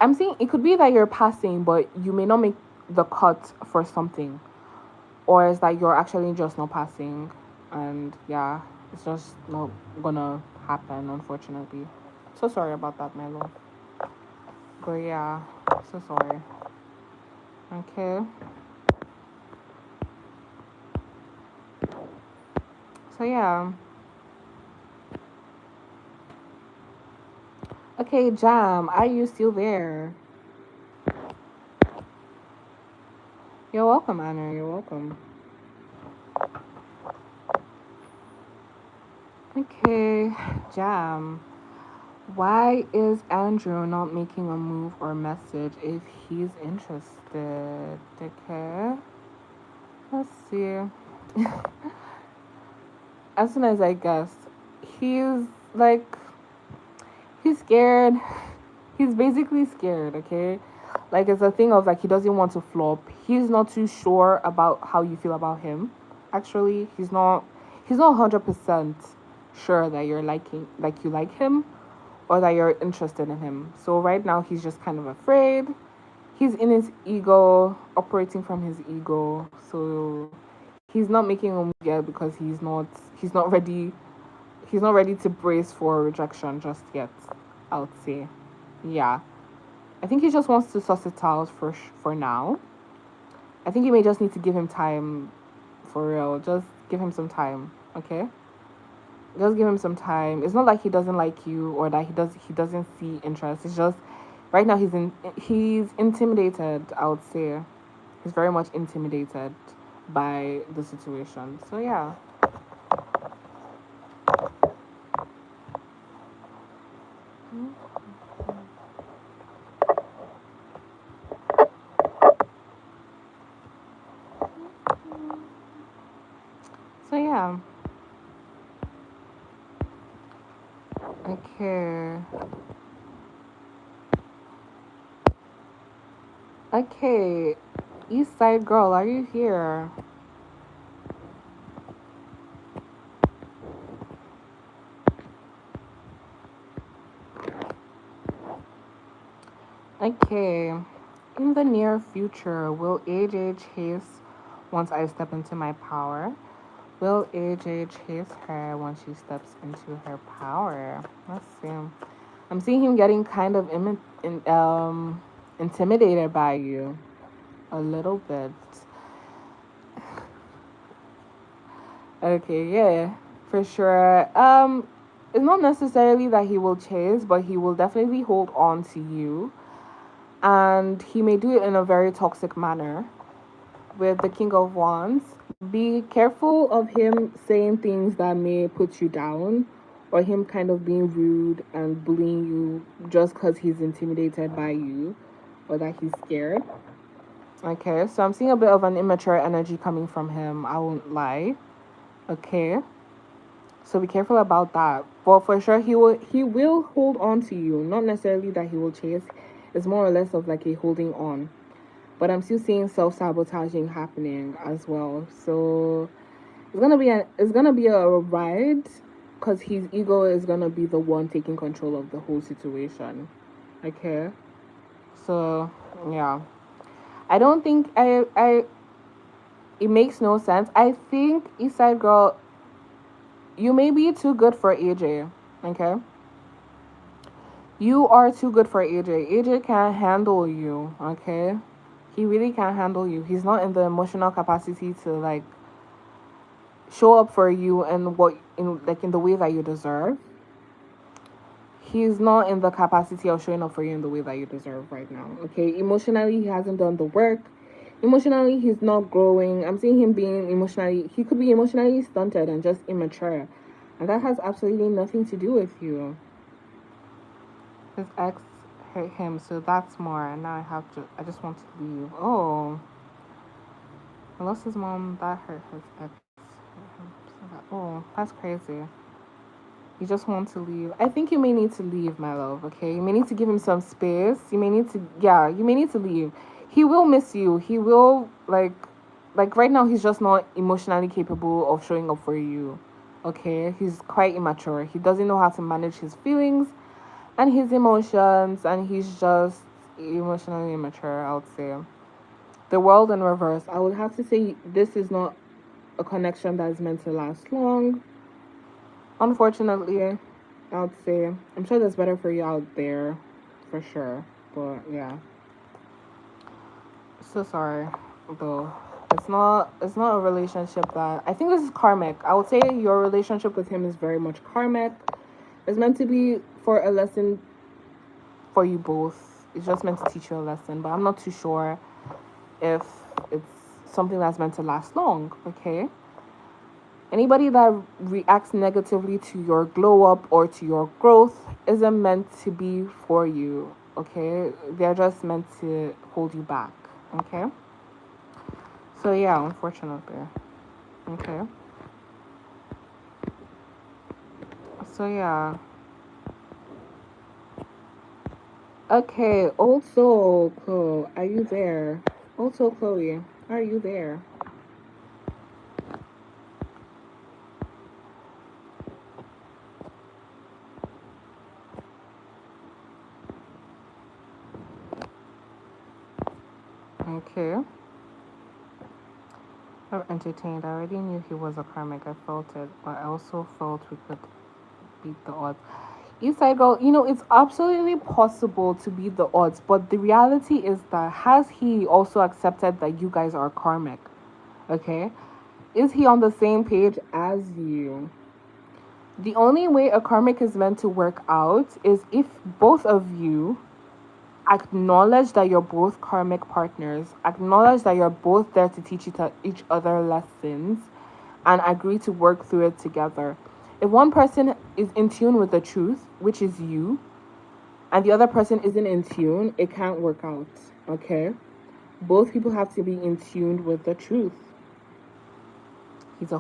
I'm saying it could be that you're passing, but you may not make the cut for something, or it's that you're actually just not passing, and yeah, it's just not gonna happen, unfortunately. So sorry about that, Melo. But yeah, so sorry. Okay. So yeah. Okay, Jam, are you still there? You're welcome, Anna. You're welcome. Okay, Jam. Why is Andrew not making a move or message if he's interested? Okay. Let's see. As soon as I guess, he's like, he's scared. He's basically scared, okay? Like, it's a thing of like, he doesn't want to flop. He's not too sure about how you feel about him. Actually, he's not 100% sure that you like him, or that you're interested in him. So right now he's just kind of afraid. He's in his ego, operating from his ego. So he's not making a move yet because he's not ready to brace for rejection just yet, I would say. Yeah. I think he just wants to suss it out for now. I think you may just need to give him time, for real. Just give him some time, okay? Just give him some time. It's not like he doesn't like you, or that he doesn't see interest. It's just right now he's intimidated, I would say. He's very much intimidated by the situation. So yeah. So yeah. Okay. Okay. East Side Girl, are you here? Okay. In the near future, will AJ chase once I step into my power? Will AJ chase her when she steps into her power? Let's see. I'm seeing him getting kind of intimidated by you a little bit. Okay, yeah, for sure. It's not necessarily that he will chase, but he will definitely hold on to you, and he may do it in a very toxic manner. With the King of Wands, be careful of him saying things that may put you down, or him kind of being rude and bullying you just because he's intimidated by you, or that he's scared. Okay, so I'm seeing a bit of an immature energy coming from him, I won't lie. Okay. So be careful about that. But for sure he will hold on to you. Not necessarily that he will chase. It's more or less of like a holding on. But I'm still seeing self-sabotaging happening as well. So it's gonna be a ride, because his ego is gonna be the one taking control of the whole situation. Okay. So yeah. I don't think I it makes no sense. I think Eastside Girl, you may be too good for AJ. Okay. You are too good for AJ. AJ can't handle you, okay? He really can't handle you. He's not in the emotional capacity to like show up for you and what in the way that you deserve. He's not in the capacity of showing up for you in the way that you deserve right now. Okay, emotionally he hasn't done the work. Emotionally he's not growing. I'm seeing him being emotionally, he could be emotionally stunted and just immature, and that has absolutely nothing to do with you. His ex hurt him, so that's more, and now I just want to leave. Oh, I lost his mom, that hurt his ex. Oh, that's crazy. You just want to leave. I think you may need to leave, my love, okay? You may need to give him some space. You may need to, yeah, you may need to leave. He will miss you. He will, like right now, he's just not emotionally capable of showing up for you, okay? He's quite immature. He doesn't know how to manage his feelings and his emotions, and he's just emotionally immature, I would say. The world in reverse. I would have to say this is not a connection that is meant to last long. Unfortunately, I would say I'm sure there's better for you out there, for sure. But yeah, so sorry though. It's not a relationship that I think this is karmic. I would say your relationship with him is very much karmic. It's meant to be for a lesson for you both. It's just meant to teach you a lesson, but I'm not too sure if it's something that's meant to last long. Okay. Anybody that reacts negatively to your glow up or to your growth isn't meant to be for you, okay? They're just meant to hold you back, okay? So, yeah, unfortunately, okay? So, yeah. Okay, Old Soul, Chloe, are you there? Old Soul Chloe, are you there? Okay. I'm entertained. I already knew he was a karmic. I felt it, but I also felt we could beat the odds. Eastside Girl, it's absolutely possible to beat the odds, but the reality is that has he also accepted that you guys are karmic? Okay? Is he on the same page as you? The only way a karmic is meant to work out is if both of you acknowledge that you're both karmic partners, acknowledge that you're both there to teach each other lessons, and agree to work through it together. If one person is in tune with the truth, which is you, and the other person isn't in tune, it can't work out. Okay? Both people have to be in tune with the truth. Is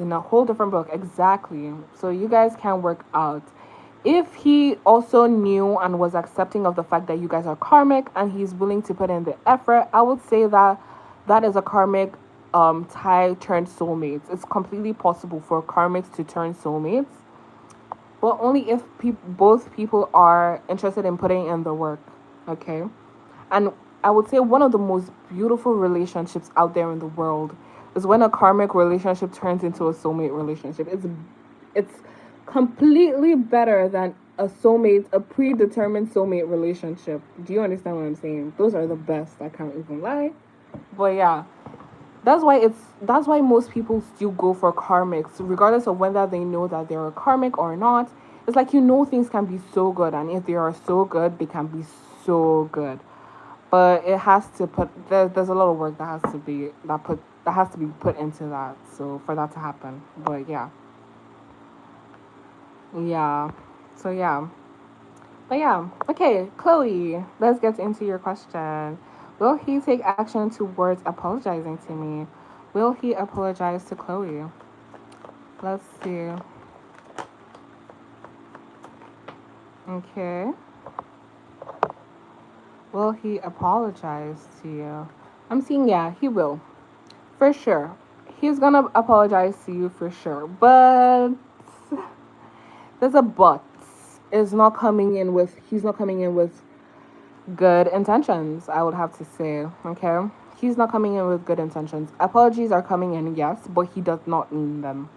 in a whole different book. Exactly. So you guys can work out. If he also knew and was accepting of the fact that you guys are karmic and he's willing to put in the effort, I would say that that is a karmic tie turned soulmates. It's completely possible for karmics to turn soulmates, but only if both people are interested in putting in the work. Okay, and I would say one of the most beautiful relationships out there in the world is when a karmic relationship turns into a soulmate relationship. It's completely better than a predetermined soulmate relationship. Do you understand what I'm saying? Those are the best. I can't even lie. But yeah, that's why most people still go for karmics, regardless of whether they know that they're a karmic or not. It's like things can be so good, and if they are so good, they can be so good. But it has to there's a lot of work that has to be put into that. So for that to happen, but yeah, yeah. So yeah, but yeah. Okay, Chloe, let's get into your question. Will he take action towards apologizing to me? Will he apologize to Chloe? Let's see. Okay. Will he apologize to you? I'm seeing, yeah, he will. For sure. He's gonna apologize to you for sure. But there's a but. He's not coming in with good intentions, I would have to say. Okay? He's not coming in with good intentions. Apologies are coming in, yes, but he does not mean them.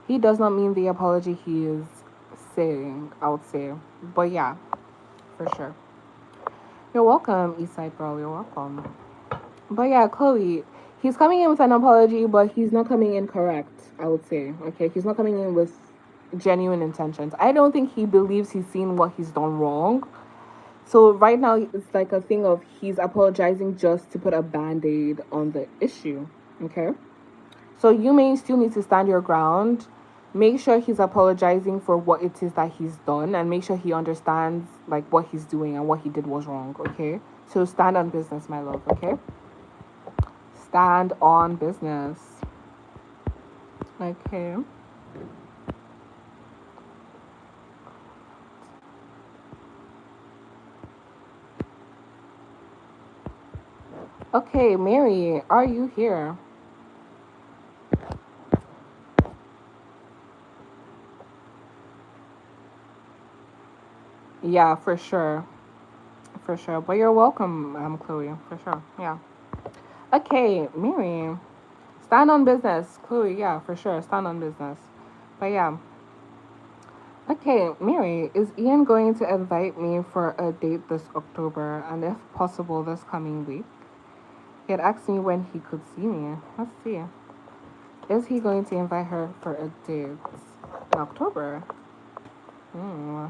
He does not mean the apology he is saying, I would say. But yeah. for sure. You're welcome, Eastside Girl. You're welcome. But yeah, Chloe, he's coming in with an apology, but he's not coming in correct, I would say. Okay, he's not coming in with genuine intentions. I don't think he believes he's seen what he's done wrong. So right now, it's like a thing of he's apologizing just to put a band-aid on the issue. Okay? So you may still need to stand your ground. Make sure he's apologizing for what it is that he's done and make sure he understands like what he's doing and what he did was wrong, okay? So stand on business, my love, okay? Stand on business. Okay. Okay, Mary, are you here? Yeah, for sure. For sure. But you're welcome, Chloe. For sure. Yeah. Okay, Mary. Stand on business. Chloe, yeah, for sure. Stand on business. But yeah. Okay, Mary, is Ian going to invite me for a date this October and if possible this coming week? He had asked me when he could see me. Let's see. Is he going to invite her for a date in October? Hmm.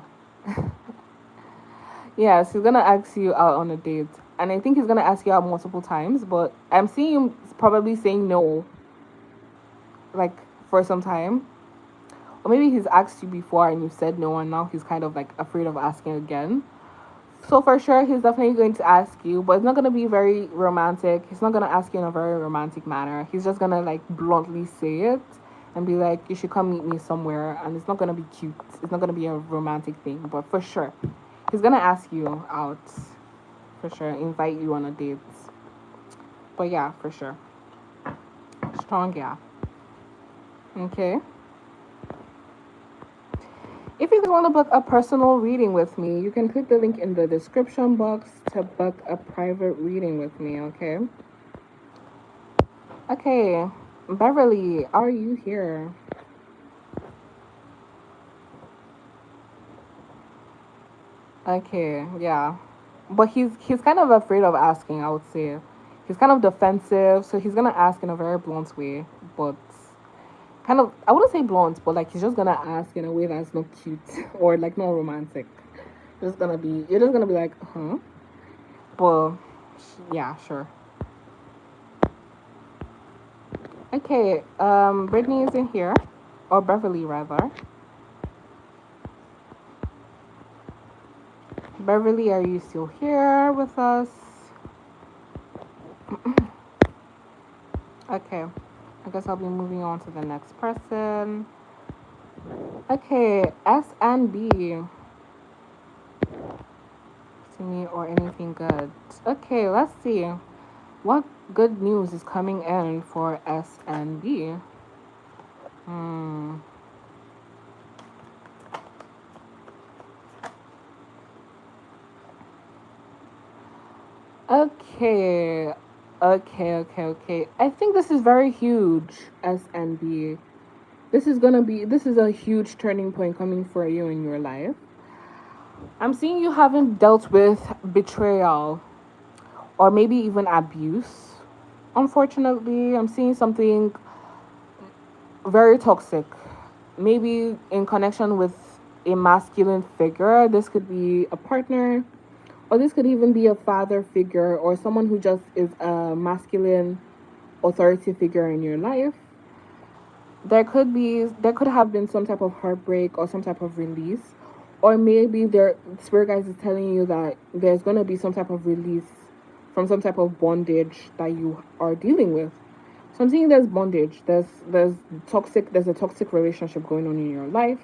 Yes, he's gonna ask you out on a date. And I think he's gonna ask you out multiple times, but I'm seeing him probably saying no, like for some time. Or maybe he's asked you before and you said no, and now he's kind of like afraid of asking again. So for sure, he's definitely going to ask you, but it's not gonna be very romantic. He's not gonna ask you in a very romantic manner. He's just gonna like bluntly say it and be like, "You should come meet me somewhere," and it's not gonna be cute. It's not gonna be a romantic thing, but for sure, he's gonna ask you out. For sure, invite you on a date. But yeah, for sure, strong yeah. Okay. If you want to book a personal reading with me, you can click the link in the description box to book a private reading with me, okay? Okay, Beverly, are you here? Okay, yeah. But he's kind of afraid of asking, I would say. He's kind of defensive, so he's gonna ask in a very blunt way, but kind of I wouldn't say blunt, but like he's just gonna ask in a way that's not cute or like not romantic. You're just gonna be like, huh? But yeah, sure. Okay, Brittany is in here, or Beverly rather. Beverly, are you still here with us? Okay, I guess I'll be moving on to the next person. Okay, S and B to me or anything good. Okay, let's see. What good news is coming in for S and B? Hmm. Okay. Okay. I think this is very huge, S and B. This is a huge turning point coming for you in your life. I'm seeing you haven't dealt with betrayal or maybe even abuse. Unfortunately, I'm seeing something very toxic. Maybe in connection with a masculine figure. This could be a partner, or this could even be a father figure, or someone who just is a masculine authority figure in your life. There could have been some type of heartbreak or some type of release, or maybe their spirit guides is telling you that there's going to be some type of release from some type of bondage that you are dealing with. So I'm seeing there's bondage, there's a toxic relationship going on in your life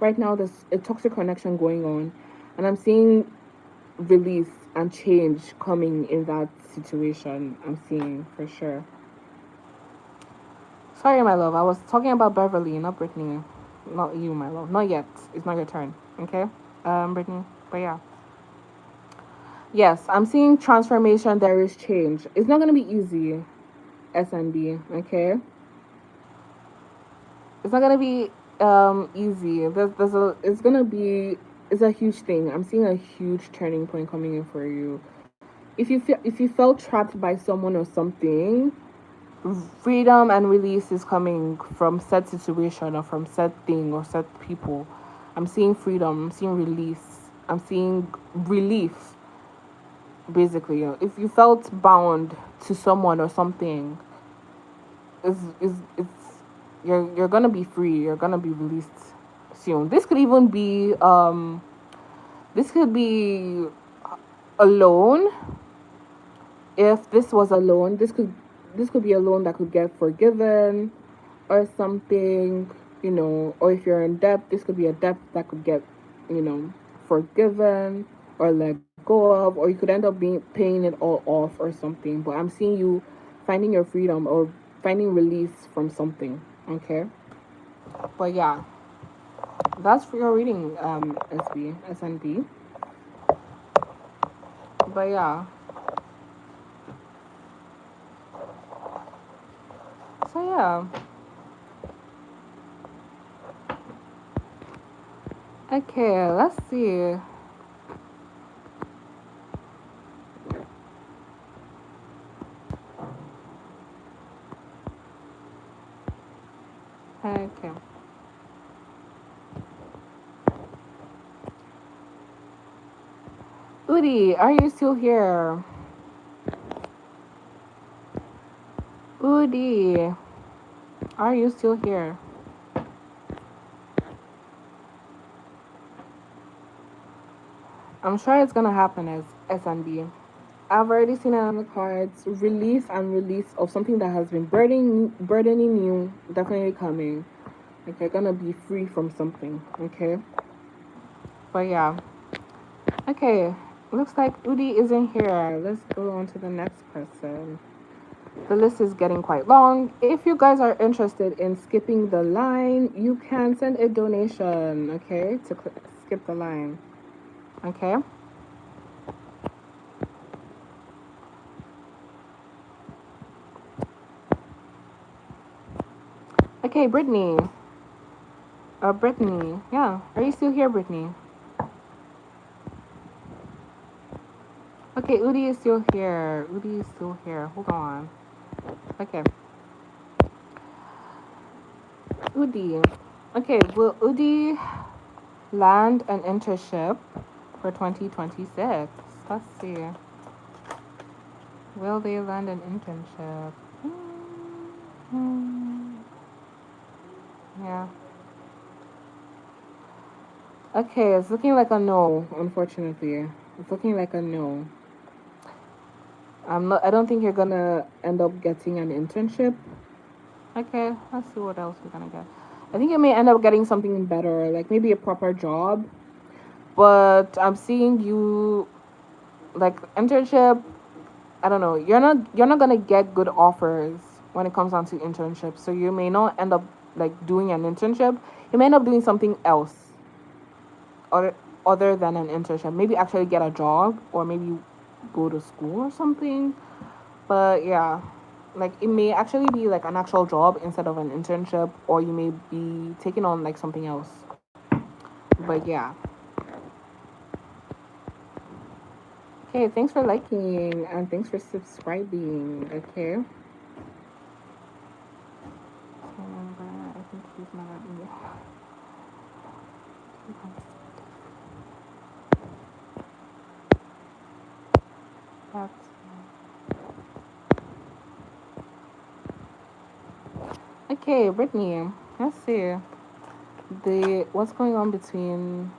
right now. There's a toxic connection going on, and I'm seeing release and change coming in that situation. I'm seeing for sure. Sorry, my love. I was talking about Beverly, not Brittany. Not you, my love. Not yet. It's not your turn. Okay? Brittany. But yeah. Yes, I'm seeing transformation. There is change. It's not gonna be easy, SNB. Okay? It's not gonna be easy. It's gonna be is a huge thing. I'm seeing a huge turning point coming in for you. If you felt trapped by someone or something, freedom and release is coming from said situation or from said thing or said people. I'm seeing freedom, I'm seeing release, I'm seeing relief, basically. If you felt bound to someone or something, is it's you're gonna be free, you're gonna be released soon. This could be a loan. If this was a loan, this could be a loan that could get forgiven or something, or if you're in debt, this could be a debt that could get, forgiven or let go of, or you could end up being paying it all off or something. But I'm seeing you finding your freedom or finding release from something. Okay. But yeah, that's for your reading, SNB. But yeah. So yeah. Okay, let's see. Okay. Udi, are you still here? Udi, are you still here? I'm sure it's gonna happen as SNB. I've already seen it on the cards. Relief and release of something that has been burdening you, definitely coming. Like you're gonna be free from something, okay? But yeah. Okay. Looks like Udi isn't here. Let's go on to the next person. The list is getting quite long. If you guys are interested in skipping the line, you can send a donation, okay, to skip the line, okay? Okay, Brittany. Brittany. Yeah. Are you still here, Brittany? Okay, Udi is still here. Udi is still here. Hold on. Okay. Udi. Okay, will Udi land an internship for 2026? Let's see. Will they land an internship? Yeah. Okay, it's looking like a no, unfortunately. It's looking like a no. I don't think you're gonna end up getting an internship. Okay, let's see what else we're gonna get. I think you may end up getting something better, like maybe a proper job. But I'm seeing you like internship. I don't know. You're not gonna get good offers when it comes down to internships. So you may not end up like doing an internship. You may end up doing something else, other other than an internship. Maybe actually get a job or maybe go to school or something. But yeah, like it may actually be like an actual job instead of an internship, or you may be taking on like something else. But yeah. Okay, thanks for liking and thanks for subscribing. Okay. Remember, I think he's mad at me. That's okay, Brittany. Let's see the what's going on between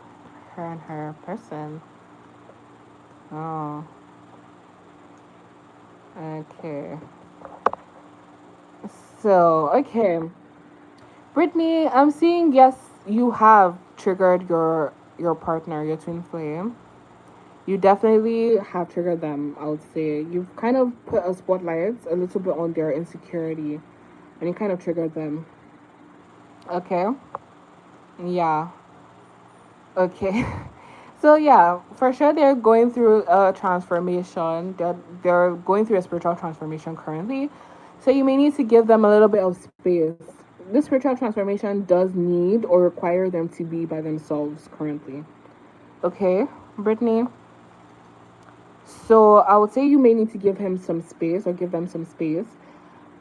her and her person. Oh, okay. So okay, Brittany. I'm seeing yes, you have triggered your partner, your twin flame. You definitely have triggered them. I would say you've kind of put a spotlight a little bit on their insecurity, and you kind of triggered them. Okay. Yeah. Okay. So yeah, for sure they're going through a transformation. They're going through a spiritual transformation currently. So you may need to give them a little bit of space. This spiritual transformation does need or require them to be by themselves currently. Okay, Brittany. So I would say you may need to give him some space or give them some space,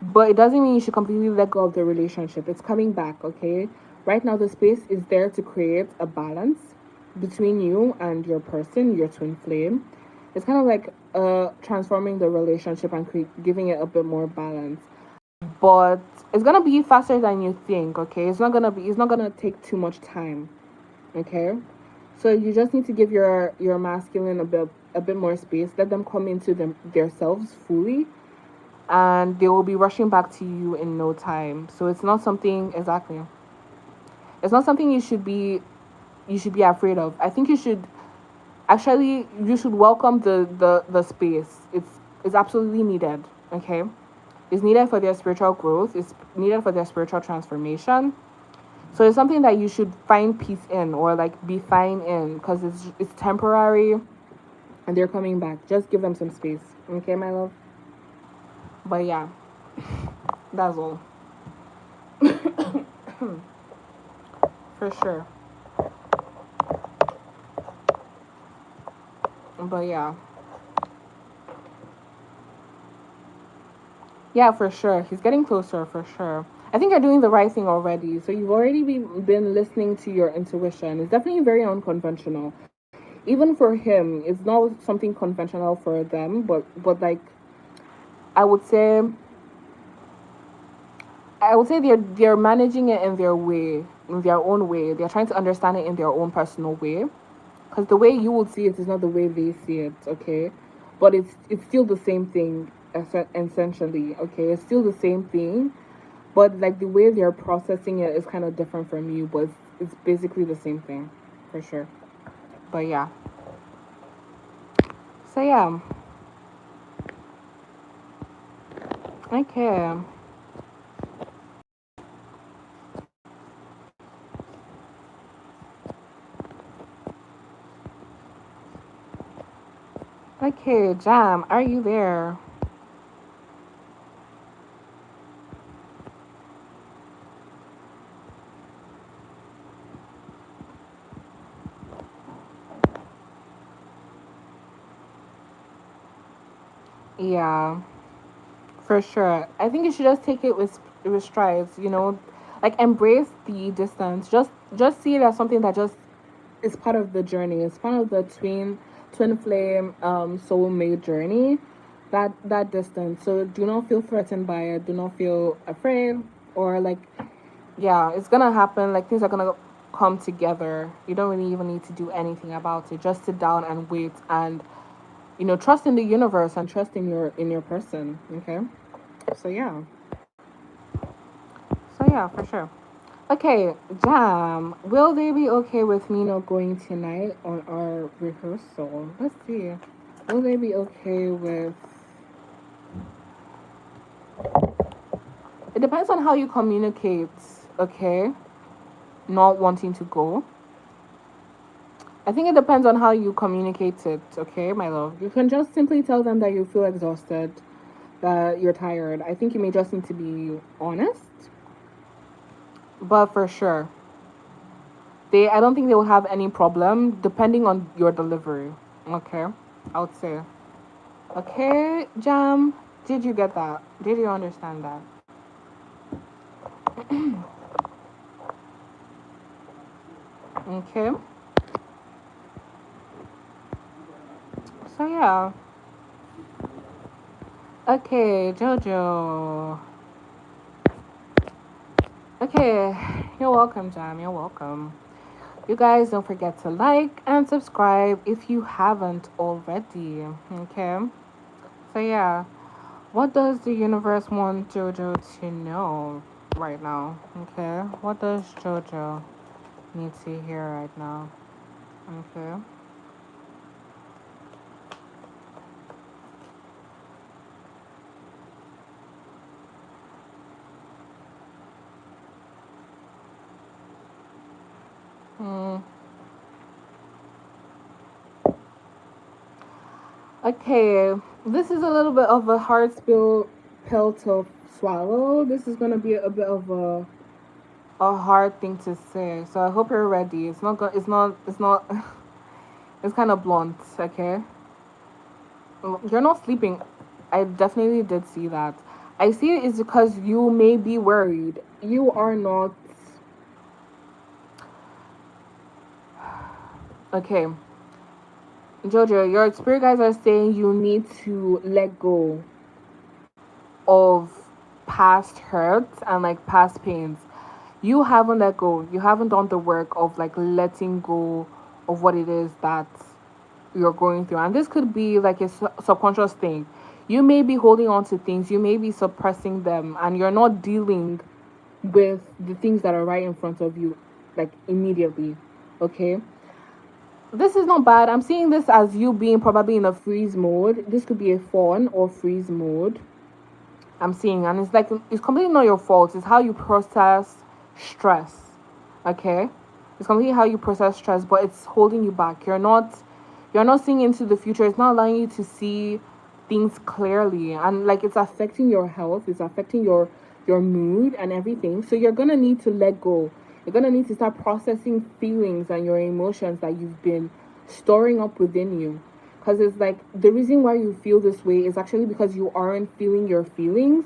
but it doesn't mean you should completely let go of the relationship. It's coming back, okay? Right now, the space is there to create a balance between you and your person, your twin flame. It's kind of like transforming the relationship and giving it a bit more balance. But it's gonna be faster than you think, okay? It's not gonna take too much time, okay? So you just need to give your masculine a bit more space. Let them come into themselves fully, and they will be rushing back to you in no time. So it's not something exactly. It's not something you should be afraid of. I think you should welcome the space. It's absolutely needed. Okay, it's needed for their spiritual growth. It's needed for their spiritual transformation. So it's something that you should find peace in or like be fine in because it's temporary and they're coming back. Just give them some space. Okay, my love. But yeah, that's all. For sure. But yeah. Yeah, for sure. He's getting closer for sure. I think you're doing the right thing already. So you've already been listening to your intuition. It's definitely very unconventional. Even for him, it's not something conventional for them, but like I would say they're managing it in their way, in their own way. They're trying to understand it in their own personal way. Because the way you would see it is not the way they see it, okay? But it's still the same thing essentially, okay? It's still the same thing, but like the way they're processing it is kind of different from you, but it's basically the same thing, for sure. But yeah. So yeah. Okay. Okay, Jam, are you there? Yeah, for sure. I think you should just take it with strides, like embrace the distance. Just see it as something that just is part of the journey. It's part of the twin flame soulmate journey. That distance. So do not feel threatened by it. Do not feel afraid or like yeah, it's gonna happen. Like things are gonna come together. You don't really even need to do anything about it. Just sit down and wait and trust in the universe and trust in your person. Okay. So yeah. So yeah, for sure. Okay, Jam. Will they be okay with me not going tonight on our rehearsal? Let's see. Will they be okay with? It depends on how you communicate. Okay, not wanting to go. I think it depends on how you communicate it. Okay, my love. You can just simply tell them that you feel exhausted, that you're tired. I think you may just need to be honest, but for sure, I don't think they will have any problem depending on your delivery. Okay, I would say. Okay, Jam. Did you get that? Did you understand that? Okay. So yeah. Okay, Jojo. Okay, you're welcome, Jam. You're welcome. You guys don't forget to like and subscribe if you haven't already. Okay. So yeah. What does the universe want Jojo to know right now? Okay. What does Jojo need to hear right now? Okay. Hmm. Okay, this is a little bit of a hard pill to swallow. This is gonna be a bit of a hard thing to say. So I hope you're ready. It's not. It's kind of blunt, okay? You're not sleeping. I definitely did see that. I see it is because you may be worried. You are not. Okay. Jojo, your spirit guys are saying you need to let go of past hurts and like past pains. You haven't let go. You haven't done the work of like letting go of what it is that you're going through. And this could be like a subconscious thing. You may be holding on to things, you may be suppressing them, and you're not dealing with the things that are right in front of you, like immediately. Okay? This is not bad. I'm seeing this as you being probably in a freeze mode. This could be a fawn or freeze mode. I'm seeing, and it's like it's completely not your fault. It's how you process stress. Okay? It's completely how you process stress, but it's holding you back. You're not seeing into the future. It's not allowing you to see things clearly, and like it's affecting your health, it's affecting your mood and everything. So you're gonna need to let go. You're gonna need to start processing feelings and your emotions that you've been storing up within you, because it's like the reason why you feel this way is actually because you aren't feeling your feelings.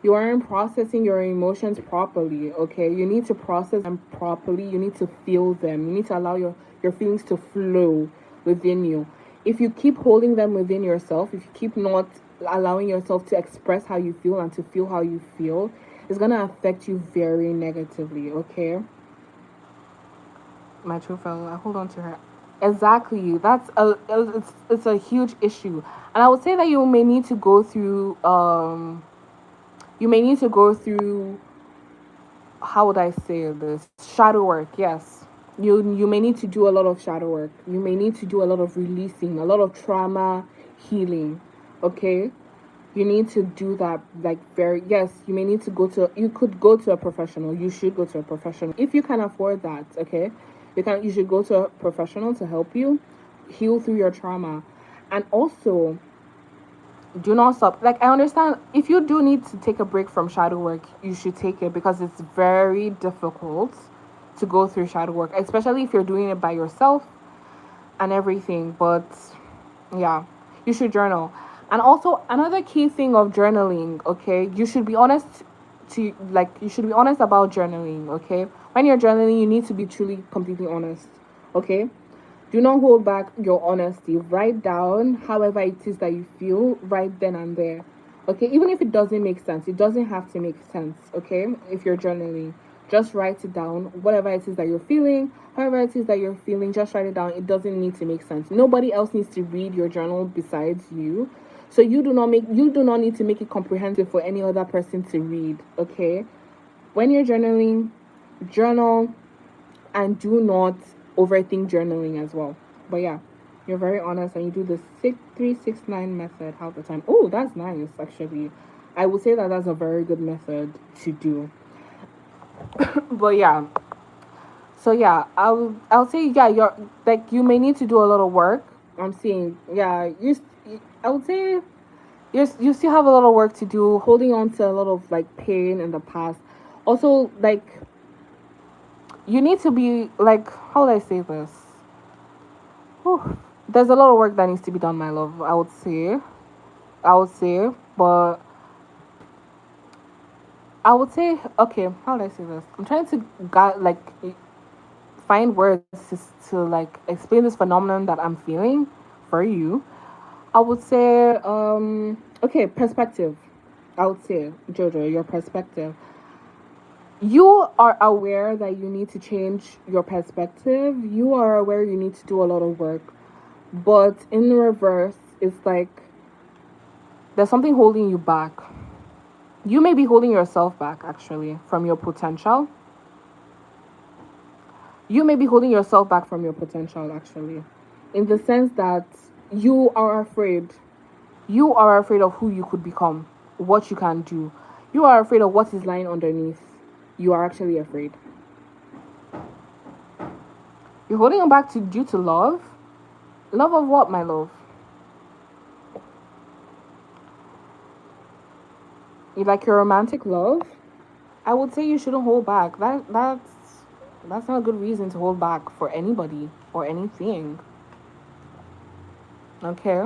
You aren't processing your emotions properly. Okay, you need to process them properly. You need to feel them. You need to allow your feelings to flow within you. If you keep holding them within yourself, if you keep not allowing yourself to express how you feel and to feel how you feel, it's gonna affect you very negatively. Okay, my true fellow, I hold on to her. Exactly, it's a huge issue, and I would say that you may need to go through, how would I say this, shadow work. Yes, you may need to do a lot of shadow work. You may need to do a lot of releasing, a lot of trauma healing. Okay, you need to do that, like, very, yes, you could go to a professional. You should go to a professional if you can afford that. Okay, you should go to a professional to help you heal through your trauma. And also, do not stop. Like, I understand if you do need to take a break from shadow work, you should take it, because it's very difficult to go through shadow work, especially if you're doing it by yourself and everything. But yeah, you should journal. And also, another key thing of journaling, okay, you should be honest about journaling. Okay, when you're journaling, you need to be truly completely honest. Okay, do not hold back your honesty. Write down however it is that you feel right then and there. Okay, even if it doesn't make sense, it doesn't have to make sense. Okay, if you're journaling, just write it down. Whatever it is that you're feeling, however it is that you're feeling, just write it down. It doesn't need to make sense. Nobody else needs to read your journal besides you. So you do not need to make it comprehensive for any other person to read. Okay, when you're journaling, journal, and do not overthink journaling as well. But yeah, you're very honest and you do the 6369 method half the time. Oh, that's nice actually. I would say that that's a very good method to do. But yeah, so yeah, I'll say, yeah, you're like, you may need to do a lot of work. I'm seeing, yeah, I would say you still have a lot of work to do, holding on to a lot of like pain in the past. Also, like, you need to be like, how would I say this? Whew. There's a lot of work that needs to be done, my love. I would say, but I would say, okay, how would I say this? I'm trying to find words to like explain this phenomenon that I'm feeling for you. I would say, okay, perspective. I would say, Jojo, your perspective. You are aware that you need to change your perspective. You are aware you need to do a lot of work. But in reverse, it's like there's something holding you back. You may be holding yourself back actually from your potential. You may be holding yourself back from your potential actually, in the sense that you are afraid. You are afraid of who you could become, what you can do. You are afraid of what is lying underneath. You are actually afraid. You're holding them back due to love. Love of what, my love? You like your romantic love? I would say you shouldn't hold back. That's not a good reason to hold back for anybody or anything. Okay.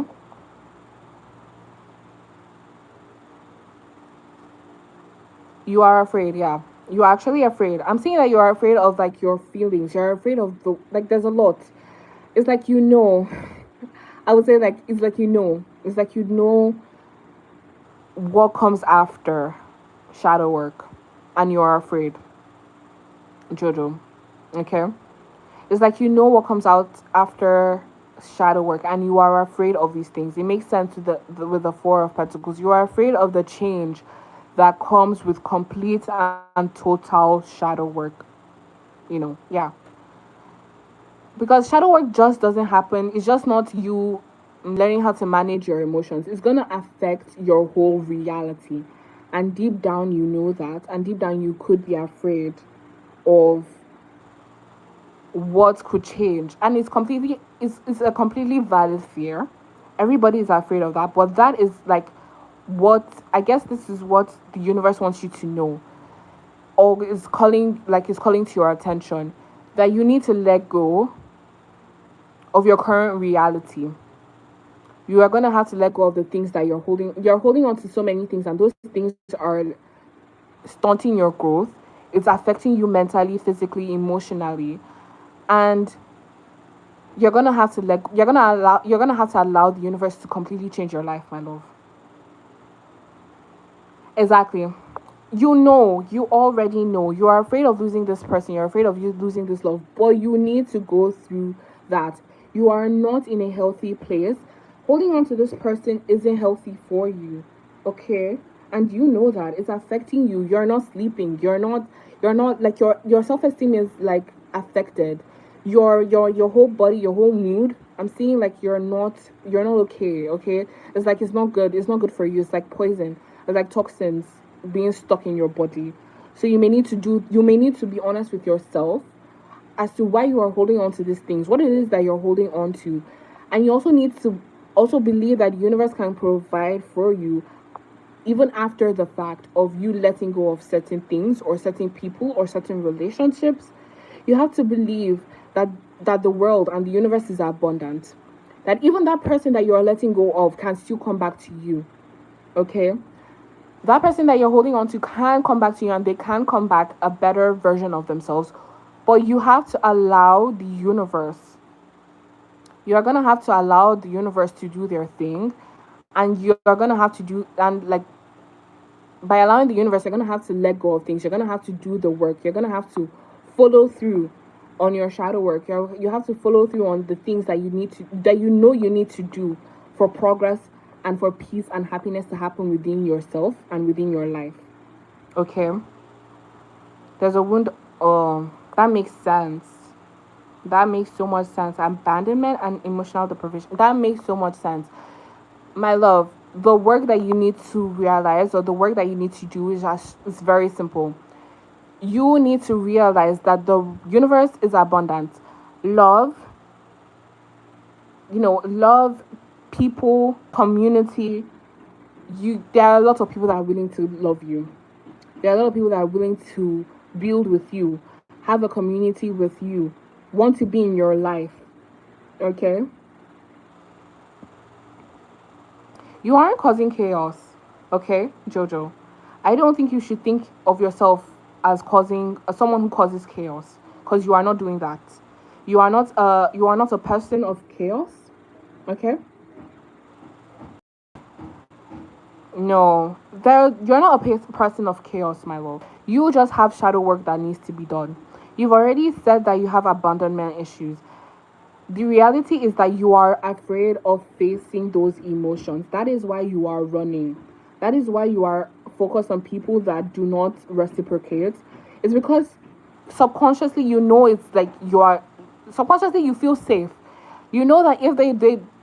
You are afraid, yeah. You're actually afraid. I'm saying that you are afraid of like your feelings. You're afraid of the like there's a lot. It's like I would say like it's like It's like what comes after shadow work and you are afraid, Jojo. Okay? It's like what comes out after shadow work and you are afraid of these things. It makes sense with with the Four of Pentacles. You are afraid of the change that comes with complete and total shadow work. Yeah. Because shadow work just doesn't happen. It's just not you learning how to manage your emotions. It's going to affect your whole reality. And deep down, you know that. And deep down, you could be afraid of what could change. And it's a completely valid fear. Everybody is afraid of that. But that is like what I guess this is what the universe wants you to know. Or is calling to your attention that you need to let go of your current reality. You are going to have to let go of the things that you're holding on to so many things, and those things are stunting your growth. It's affecting you mentally, physically, emotionally, and you're going to have to allow the universe to completely change your life, my love. Exactly. You already know. You are afraid of losing this person, you're afraid of you losing this love, but you need to go through that. You are not in a healthy place. Holding on to this person isn't healthy for you, okay? And you know that it's affecting you. You're not sleeping. You're not like your self-esteem is like affected. Your whole body, your whole mood. I'm seeing like you're not okay, okay? It's like it's not good. It's not good for you. It's like poison. It's like toxins being stuck in your body. So you may need to be honest with yourself as to why you are holding on to these things, what it is that you're holding on to. And you also need to also believe that the universe can provide for you even after the fact of you letting go of certain things or certain people or certain relationships. You have to believe that the world and the universe is abundant. That even that person that you are letting go of can still come back to you. Okay? That person that you're holding on to can come back to you and they can come back a better version of themselves. But you have to allow the universe. You're going to have to allow the universe to do their thing. And you're going to have to do, and like, by allowing the universe, you're going to have to let go of things. You're going to have to do the work. You're going to have to follow through on your shadow work. You have to follow through on the things that you need to do for progress and for peace and happiness to happen within yourself and within your life. Okay? There's a wound. That makes sense. That makes so much sense. Abandonment and emotional deprivation. That makes so much sense. My love, the work that you need to realize or the work that you need to do is very simple. You need to realize that the universe is abundant. Love, love, people, community. There are a lot of people that are willing to love you. There are a lot of people that are willing to build with you, have a community with you, want to be in your life. Okay? You aren't causing chaos. Okay, Jojo? I don't think you should think of yourself as someone who causes chaos, because you are not doing that. You are not a person of chaos. Okay? No, you're not a person of chaos, my love. You just have shadow work that needs to be done. You've already said that you have abandonment issues. The reality is that you are afraid of facing those emotions. That is why you are running. That is why you are focused on people that do not reciprocate. It's because subconsciously you know it's like subconsciously you feel safe. You know that if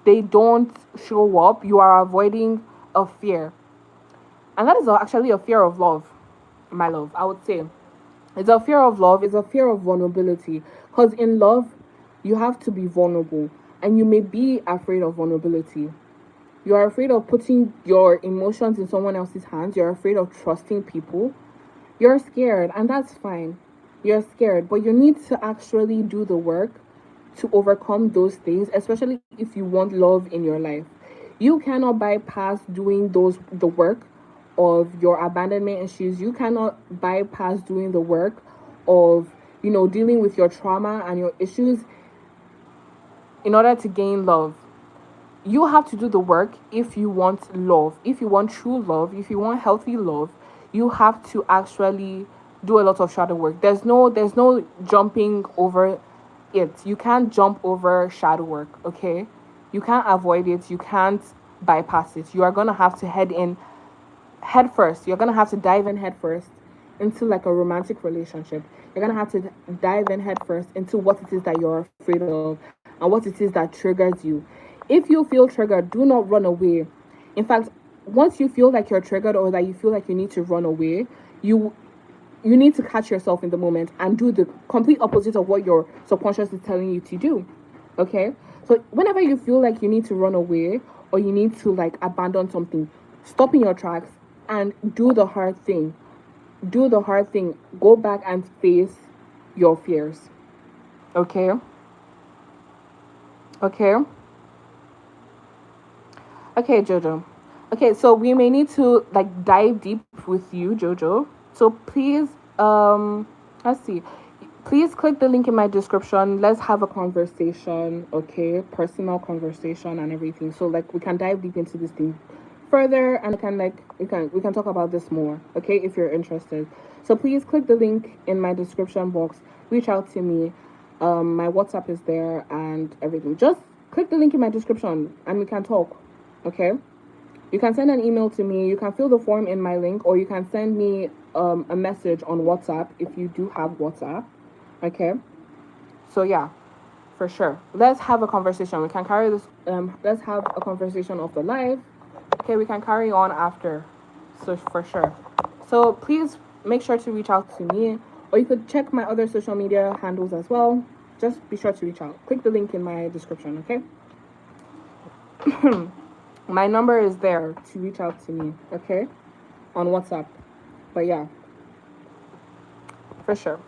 they don't show up, you are avoiding a fear. And that is actually a fear of love, my love, I would say. It's a fear of love, it's a fear of vulnerability. Because in love, you have to be vulnerable. And you may be afraid of vulnerability. You are afraid of putting your emotions in someone else's hands. You're afraid of trusting people. You're scared, and that's fine. You're scared, but you need to actually do the work to overcome those things, especially if you want love in your life. You cannot bypass doing the work of your abandonment issues. You cannot bypass doing the work of, dealing with your trauma and your issues in order to gain love. You have to do the work if you want love, if you want true love, if you want healthy love. You have to actually do a lot of shadow work. There's no jumping over it. You can't jump over shadow work, okay? You can't avoid it. You can't bypass it. You are going to have to head first. You're going to have to dive in head first into like a romantic relationship. You're going to have to dive in head first into what it is that you're afraid of and what it is that triggers you. If you feel triggered, do not run away. In fact, once you feel like you're triggered or that you feel like you need to run away, you you need to catch yourself in the moment and do the complete opposite of what your subconscious is telling you to do. Okay? So whenever you feel like you need to run away or you need to like abandon something, stop in your tracks and do the hard thing. Do the hard thing. Go back and face your fears. Okay? Okay? Okay, Jojo. Okay, so we may need to like dive deep with you, Jojo. So please, let's see. Please click the link in my description. Let's have a conversation, okay? Personal conversation and everything. So like we can dive deep into this thing further and we can talk about this more, okay? If you're interested. So please click the link in my description box. Reach out to me. My WhatsApp is there and everything. Just click the link in my description and we can talk. Okay, you can send an email to me. You can fill the form in my link, or you can send me a message on WhatsApp if you do have WhatsApp. Okay, so yeah, for sure. Let's have a conversation. We can carry this. Let's have a conversation of the live. Okay, we can carry on after. So for sure. So please make sure to reach out to me, or you could check my other social media handles as well. Just be sure to reach out. Click the link in my description. Okay. My number is there to reach out to me, okay? On WhatsApp. But yeah, for sure.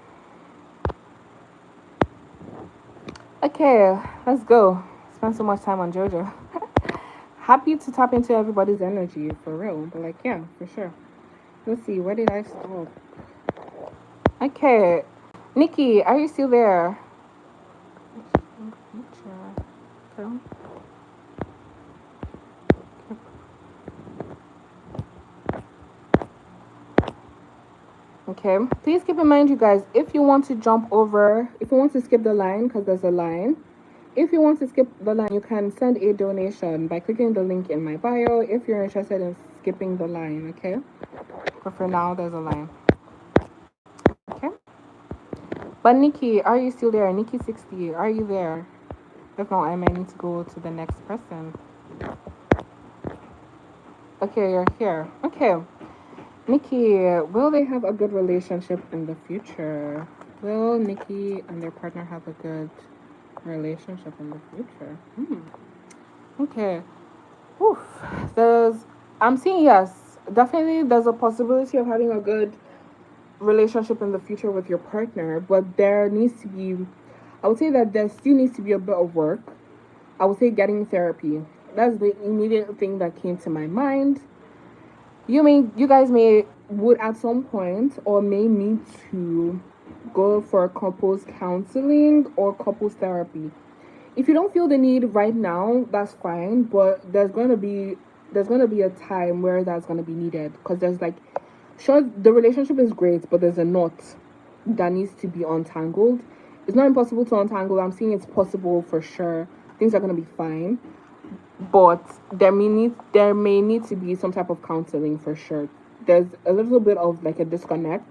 Okay, let's go. Spend so much time on JoJo. Happy to tap into everybody's energy, for real. But like, yeah, for sure. Let's see, where did I stop? Okay, Nikki, are you still there? Okay. Okay, please keep in mind, you guys, if you want to if you want to skip the line, because there's a line, if you want to skip the line, you can send a donation by clicking the link in my bio if you're interested in skipping the line, okay? But for now, there's a line. Okay? But Nikki, are you still there? Nikki60, are you there? If not, I might need to go to the next person. Okay, you're here. Okay. Nikki, will they have a good relationship in the future? Will Nikki and their partner have a good relationship in the future? Okay. Oof. I'm seeing yes. Definitely there's a possibility of having a good relationship in the future with your partner, but there needs to be, I would say that there still needs to be a bit of work. I would say getting therapy. That's the immediate thing that came to my mind. You guys would at some point or may need to go for couples counseling or couples therapy. If you don't feel the need right now, that's fine, but there's going to be a time where that's going to be needed, because there's like, sure, the relationship is great, but there's a knot that needs to be untangled. It's not impossible to untangle. I'm seeing it's possible for sure. Things are going to be fine, but there may need to be some type of counseling for sure. There's a little bit of like a disconnect,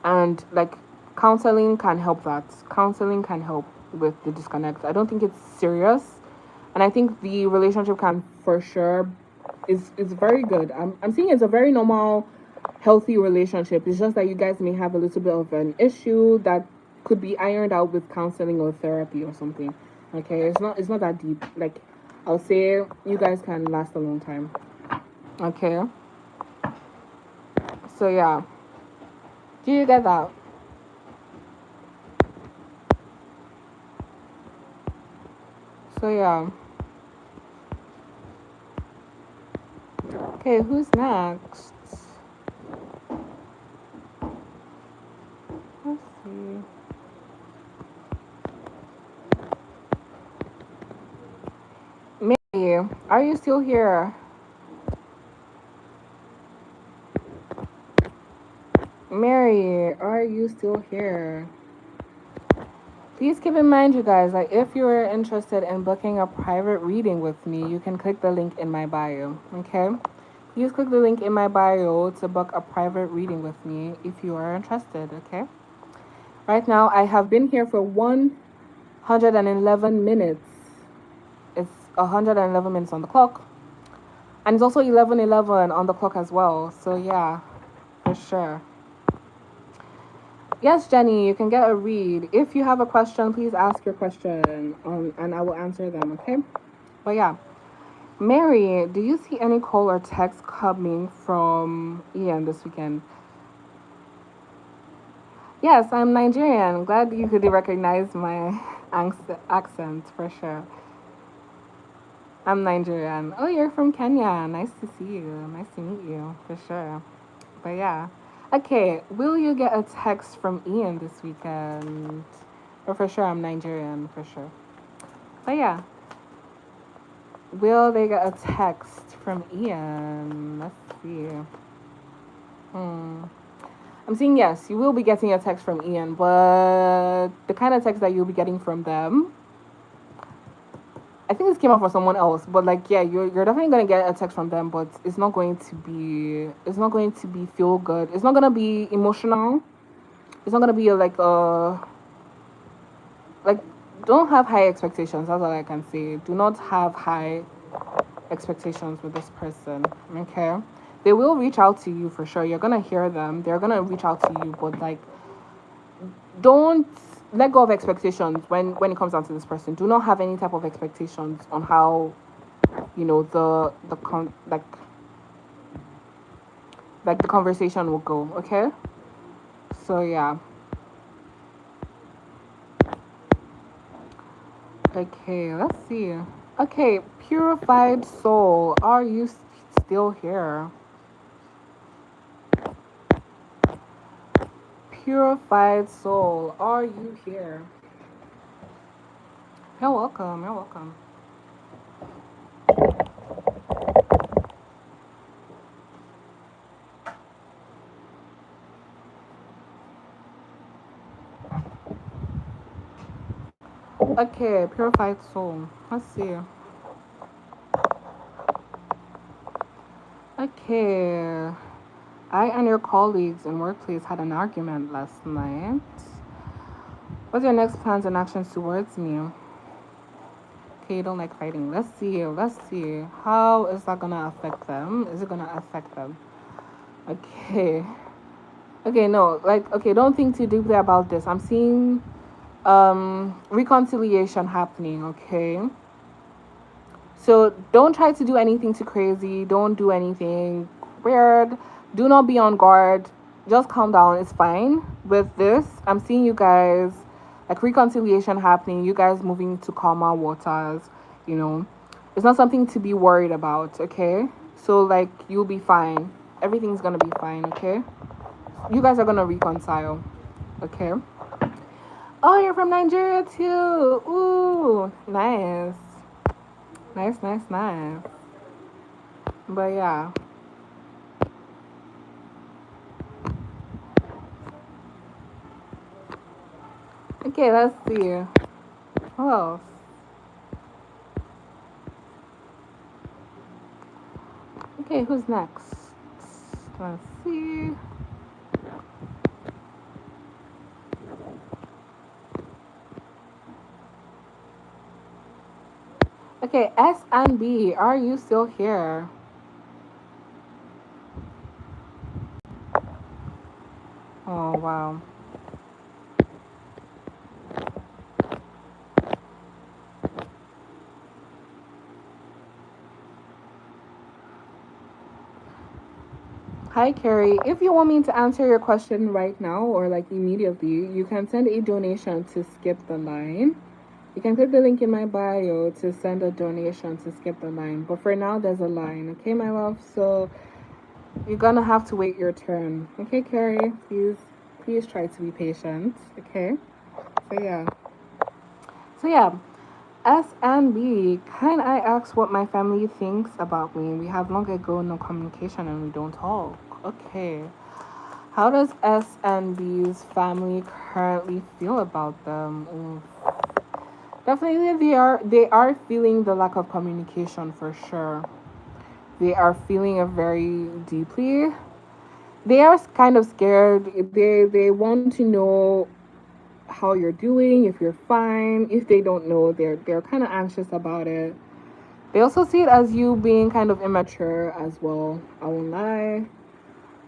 and like counseling can help that. Counseling can help with the disconnect. I don't think it's serious, and I think the relationship can for sure is very good. I'm seeing it's a very normal, healthy relationship. It's just that you guys may have a little bit of an issue that could be ironed out with counseling or therapy or something. Okay, it's not that deep. Like, I'll say you guys can last a long time. Okay. So yeah. Do you get that? So yeah. Okay, who's next? Let's see. Mary, are you still here? Mary, are you still here? Please keep in mind, you guys, like if you're interested in booking a private reading with me, you can click the link in my bio. Okay? Please click the link in my bio to book a private reading with me if you are interested. Okay? Right now, I have been here for 111 minutes. It's 111 minutes on the clock. And it's also 11:11 on the clock as well. So yeah, for sure. Yes, Jenny, you can get a read. If you have a question, please ask your question, and I will answer them. Okay. But yeah, Mary, do you see any call or text coming from Ian this weekend? Yes, I'm Nigerian. Glad you could recognize my accent for sure. I'm Nigerian. Oh, you're from Kenya. Nice to see you. Nice to meet you for sure. But yeah. Okay, will you get a text from Ian this weekend? Or for sure, I'm Nigerian, for sure. But yeah. Will they get a text from Ian? Let's see. I'm seeing yes, you will be getting a text from Ian, but the kind of text that you'll be getting from them, I think this came out for someone else, but like yeah, you're definitely gonna get a text from them, but it's not going to be feel good. It's not gonna be emotional. It's not gonna be like don't have high expectations. That's all I can say. Do not have high expectations with this person. Okay, they will reach out to you for sure. You're gonna hear them. They're gonna reach out to you, but like don't let go of expectations when it comes down to this person. Do not have any type of expectations on how like the conversation will go. Okay, so yeah. Okay, let's see. Okay, purified soul, are you still here? Purified soul, are you here? You're welcome. You're welcome. Okay, purified soul. Let's see. Okay. I and your colleagues in workplace had an argument last night. What's your next plans and actions towards me? Okay, you don't like fighting. Let's see. Let's see. How is that gonna affect them? Is it gonna affect them? Okay. Okay, no, like okay, don't think too deeply about this. I'm seeing reconciliation happening, okay? So don't try to do anything too crazy. Don't do anything weird. Do not be on guard. Just calm down. It's fine. With this, I'm seeing you guys like reconciliation happening. You guys moving to calmer waters. You know, it's not something to be worried about. Okay. So like you'll be fine. Everything's gonna be fine. Okay. You guys are gonna reconcile. Okay. Oh, you're from Nigeria too. Ooh, nice. Nice, nice, nice. But yeah. Okay, let's see. Who else? Okay, who's next? Let's see. Okay, S and B, are you still here? Oh, wow. Hi, Carrie. If you want me to answer your question right now or like immediately, you can send a donation to skip the line. You can click the link in my bio to send a donation to skip the line. But for now, there's a line, okay, my love? So you're gonna have to wait your turn. Okay, Carrie? Please try to be patient. Okay? So yeah. So yeah. S and B, can I ask what my family thinks about me? We have long ago no communication and we don't talk. Okay. How does S and B's family currently feel about them? Definitely they are feeling the lack of communication for sure. They are feeling it very deeply. They are kind of scared. They want to know how you're doing, if you're fine. If they don't know, they're kind of anxious about it. They also see it as you being kind of immature as well. I won't lie.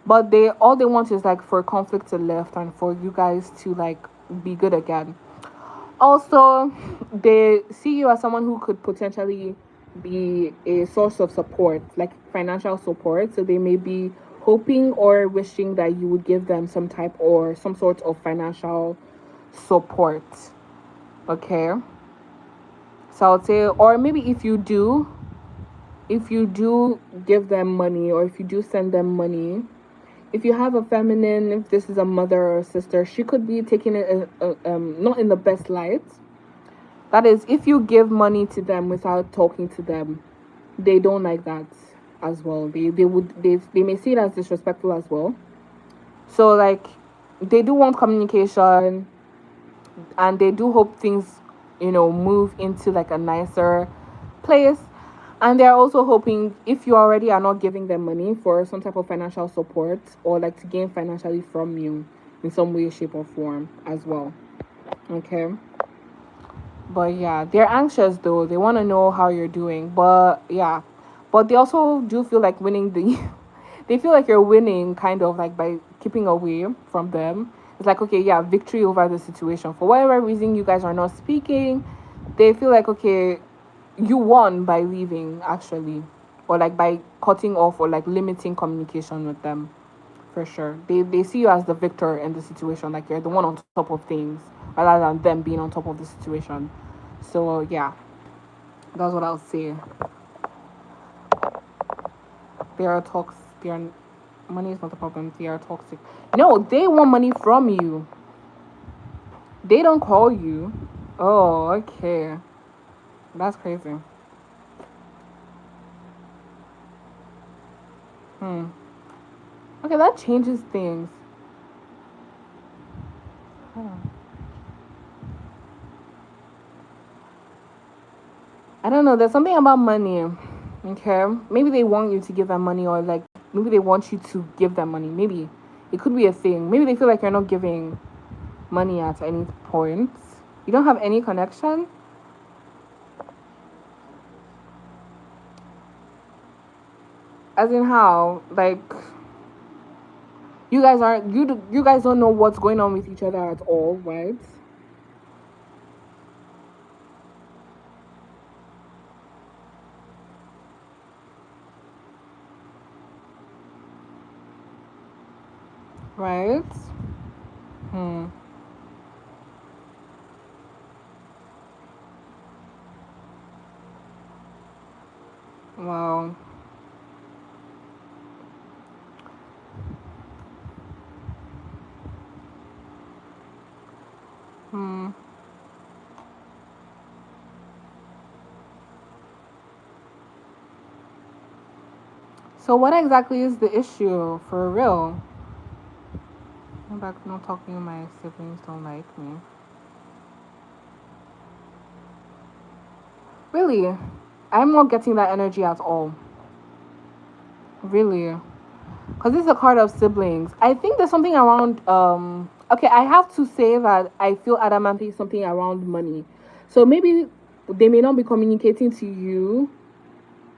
But they all they want is like for conflict to lift and for you guys to like be good again. Also, they see you as someone who could potentially be a source of support, like financial support. So they may be hoping or wishing that you would give them some type or some sort of financial support. Okay. So I would say, or maybe if you do give them money or if you do send them money, if you have a feminine, if this is a mother or a sister, she could be taking it not in the best light. That is, if you give money to them without talking to them, they don't like that as well. They may see it as disrespectful as well. So like they do want communication and they do hope things, move into like a nicer place. And they're also hoping if you already are not giving them money for some type of financial support or like to gain financially from you in some way, shape, or form as well. Okay. But yeah, they're anxious though. They want to know how you're doing. But yeah, but they also do feel like winning the. They feel like you're winning, kind of like by keeping away from them. It's like okay, yeah, victory over the situation. For whatever reason, you guys are not speaking. They feel like okay, you won by leaving actually, or like by cutting off or like limiting communication with them. For sure, they see you as the victor in the situation. Like you're the one on top of things, rather than them being on top of the situation. So yeah, that's what I'll say. They are toxic. They are money is not the problem. They are toxic. No, they want money from you. They don't call you. Oh, okay. That's crazy. Hmm. Okay, that changes things. I don't know. There's something about money. Okay, maybe they want you to give them money, or like maybe they want you to give them money. Maybe it could be a thing. Maybe they feel like you're not giving money at any point. You don't have any connection. As in how? Like you guys don't know what's going on with each other at all, right? Right? Hmm. Wow. Hmm. So what exactly is the issue for real? I'm back not talking my siblings don't like me. Really? I'm not getting that energy at all. Really. Because this is a card of siblings. I think there's something around okay, I have to say that I feel adamantly something around money. So maybe they may not be communicating to you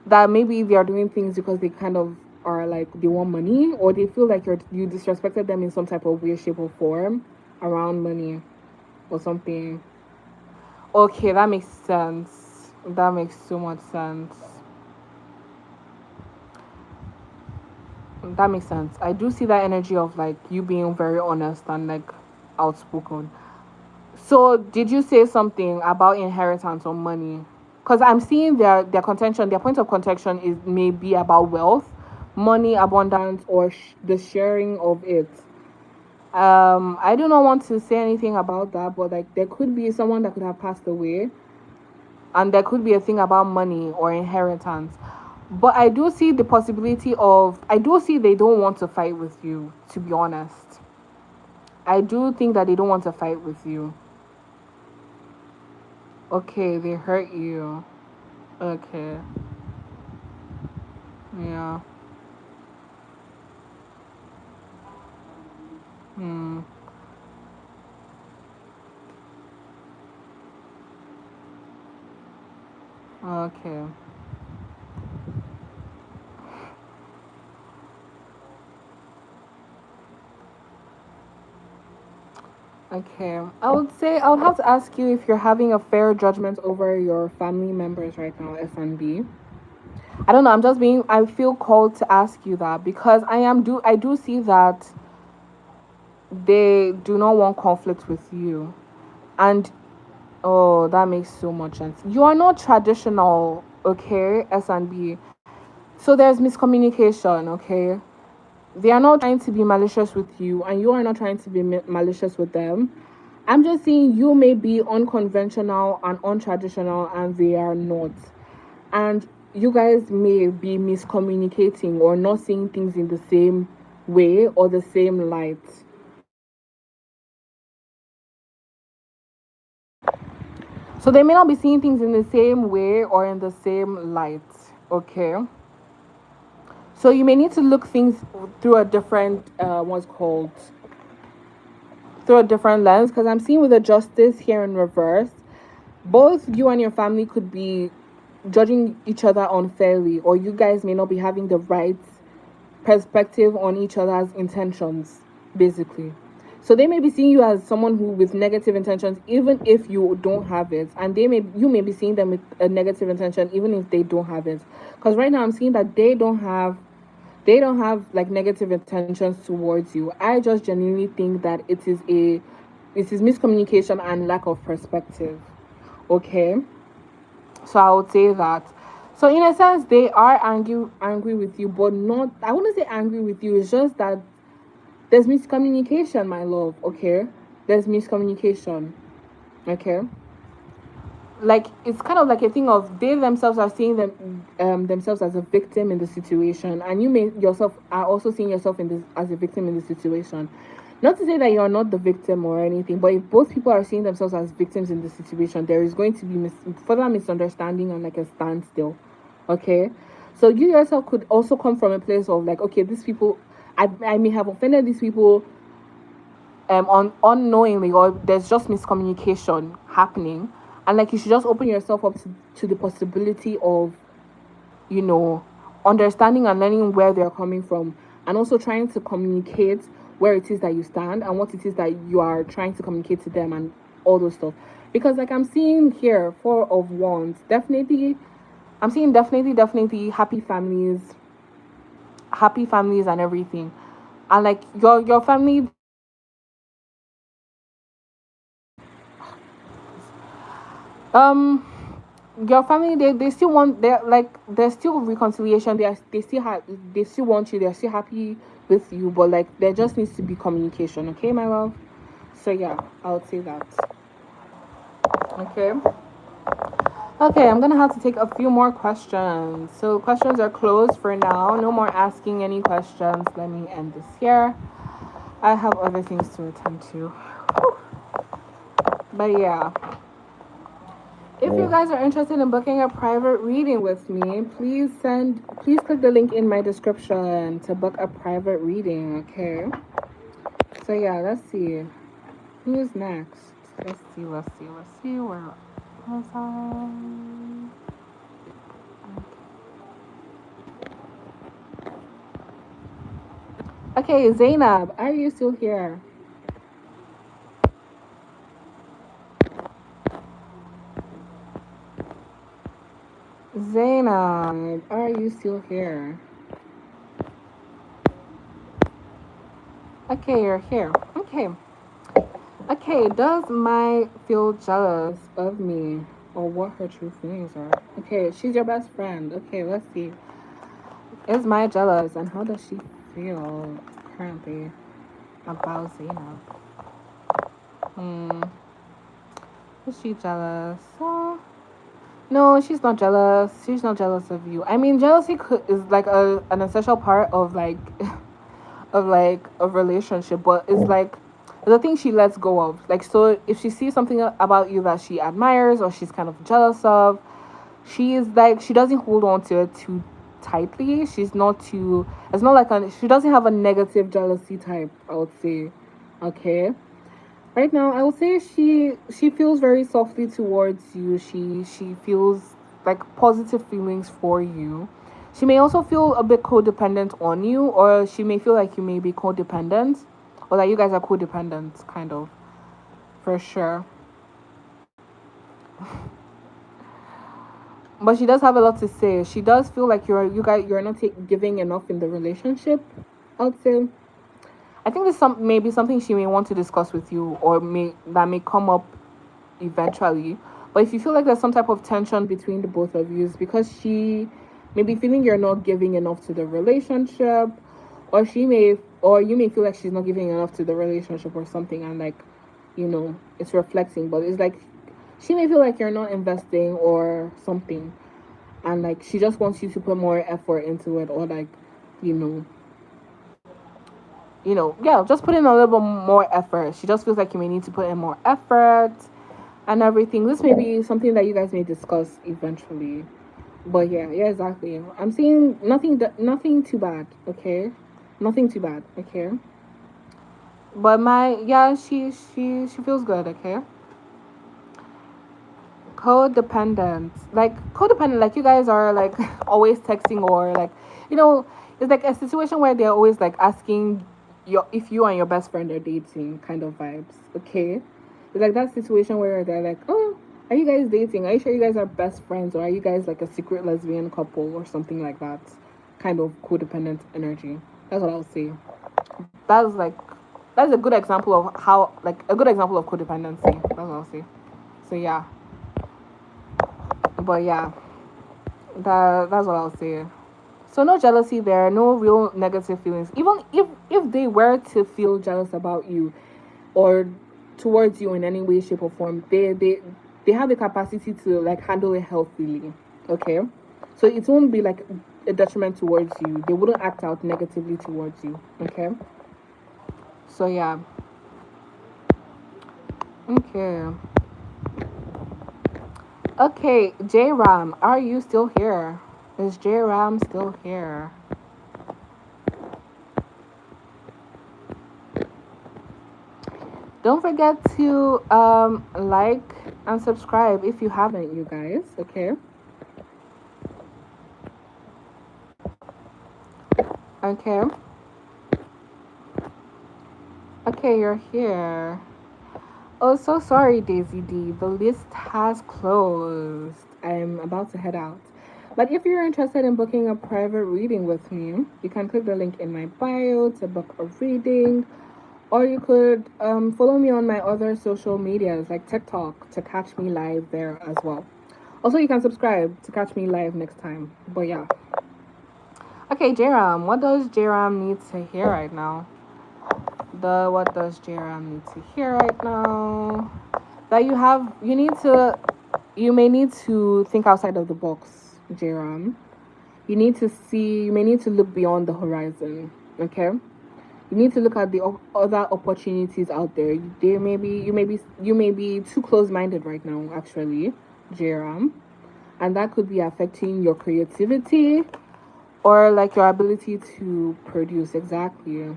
that maybe they are doing things because they kind of are like they want money or they feel like you disrespected them in some type of weird shape or form around money or something. Okay, that makes sense. That makes so much sense. That makes sense. I do see that energy of like you being very honest and like outspoken. So did you say something about inheritance or money? Because I'm seeing their contention, their point of contention is maybe about wealth, money, abundance, or the sharing of it. I do not want to say anything about that, but like there could be someone that could have passed away, and there could be a thing about money or inheritance. But I do see the possibility of, I do see they don't want to fight with you, to be honest. I do think that they don't want to fight with you. Okay, they hurt you. Okay. Yeah. Hmm. Okay. Okay. I would say I would have to ask you if you're having a fair judgment over your family members right now, SNB. I don't know. I'm just being. I feel called to ask you that because I do see that they do not want conflict with you, and oh, that makes so much sense. You are not traditional, okay, SNB. So there's miscommunication, okay. They are not trying to be malicious with you, and you are not trying to be malicious with them. I'm just saying you may be unconventional and untraditional, and they are not. And you guys may be miscommunicating or not seeing things in the same way or the same light. So they may not be seeing things in the same way or in the same light. Okay. So you may need to look things through a different what's called through a different lens, because I'm seeing with the justice here in reverse, both you and your family could be judging each other unfairly, or you guys may not be having the right perspective on each other's intentions, basically. So they may be seeing you as someone who with negative intentions, even if you don't have it, and you may be seeing them with a negative intention, even if they don't have it. Because right now I'm seeing that they don't have like negative intentions towards you. I just genuinely think that it is miscommunication and lack of perspective. Okay, so I would say that. So in a sense, they are angry with you, but not. I wouldn't say angry with you. It's just that there's miscommunication, my love. Okay, there's miscommunication. Okay, like it's kind of like a thing of they themselves are seeing themselves as a victim in the situation, and you may yourself are also seeing yourself in this as a victim in the situation. Not to say that you're not the victim or anything, but if both people are seeing themselves as victims in the situation, there is going to be further misunderstanding and like a standstill. Okay, so you yourself could also come from a place of like, okay, these people, I may have offended these people unknowingly, or there's just miscommunication happening, and like you should just open yourself up to the possibility of, you know, understanding and learning where they're coming from, and also trying to communicate where it is that you stand and what it is that you are trying to communicate to them and all those stuff. Because like I'm seeing here, four of wands, definitely I'm seeing definitely happy families and everything. And like your family, um your family, they still want, they're like there's still reconciliation, they still want you, they're still happy with you, but like there just needs to be communication, okay, my love. So yeah, I would say that. Okay. Okay, I'm gonna have to take a few more questions. So questions are closed for now. No more asking any questions. Let me end this here. I have other things to attend to. But yeah, if you guys are interested in booking a private reading with me, please click the link in my description to book a private reading, okay? So yeah, let's see. Who's next? Let's see. Where was I? Okay, Zainab, are you still here? Zainab, are you still here? Okay, you're here. Okay. Okay, does Mai feel jealous of me or what her true feelings are? Okay, she's your best friend. Okay, let's see. Is Mai jealous and how does she feel currently about Zainab? Hmm, is she jealous? No, she's not jealous. She's not jealous of you. I mean, is like an essential part of like of like a relationship, but it's like the thing she lets go of. Like, so if she sees something about you that she admires or she's kind of jealous of, she is like she doesn't hold on to it too tightly. She's not too. It's not like she doesn't have a negative jealousy type. I would say, okay. Right now, I would say she feels very softly towards you. She feels like positive feelings for you. She may also feel a bit codependent on you, or she may feel like you may be codependent, or that you guys are codependent, kind of, for sure. But she does have a lot to say. She does feel like you're not giving enough in the relationship. I would say. I think there's maybe something she may want to discuss with you, or may come up eventually. But if you feel like there's some type of tension between the both of you, it's because she may be feeling you're not giving enough to the relationship, or or you may feel like she's not giving enough to the relationship or something, and like, it's reflecting. But it's like she may feel like you're not investing or something, and like she just wants you to put more effort into it, or like, you know, yeah, just put in a little bit more effort. She just feels like you may need to put in more effort and everything. This may be something that you guys may discuss eventually. But yeah, exactly. I'm seeing nothing too bad, okay? Nothing too bad, okay? But she feels good, okay? Codependent, like you guys are like always texting or like, you know, it's like a situation where they're always like asking if you and your best friend are dating kind of vibes, okay? It's like that situation where they're like, oh, are you guys dating? Are you sure you guys are best friends, or are you guys like a secret lesbian couple or something like that? Kind of codependent energy. That's what I would say. That's like that's a good example of how like a good example of codependency. That's what I'll say. So yeah. But yeah, that's what I'll say. So no jealousy there, no real negative feelings. Even if they were to feel jealous about you or towards you in any way, shape, or form, they have the capacity to like handle it healthily. Okay, so it won't be like a detriment towards you. They wouldn't act out negatively towards you. Okay, so yeah. Okay. Okay, J Ram, are you still here? Is J Ram still here? Don't forget to like and subscribe if you haven't, you guys. Okay. Okay. Okay, you're here. Oh, so sorry, Daisy D. The list has closed. I'm about to head out. But if you're interested in booking a private reading with me, you can click the link in my bio to book a reading. Or you could follow me on my other social medias like TikTok to catch me live there as well. Also, you can subscribe to catch me live next time. But yeah. Okay, Jram, what does Jram need to hear right now? What does Jram need to hear right now? That you may need to think outside of the box, Jram. You may need to look beyond the horizon, okay? You need to look at the other opportunities out there. You may be too close-minded right now, actually, Jram, and that could be affecting your creativity or like your ability to produce. Exactly.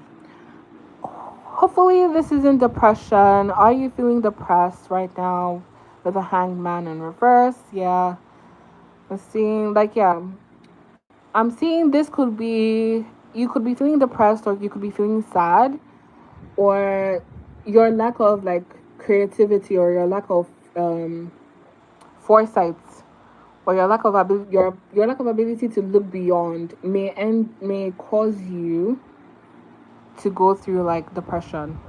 Hopefully, this isn't depression. Are you feeling depressed right now with a hanged man in reverse? Yeah. I'm seeing, like, yeah. I'm seeing this could be, you could be feeling depressed or you could be feeling sad, or your lack of, like, creativity or your lack of foresight or your lack of ability to look beyond may cause you to go through like depression,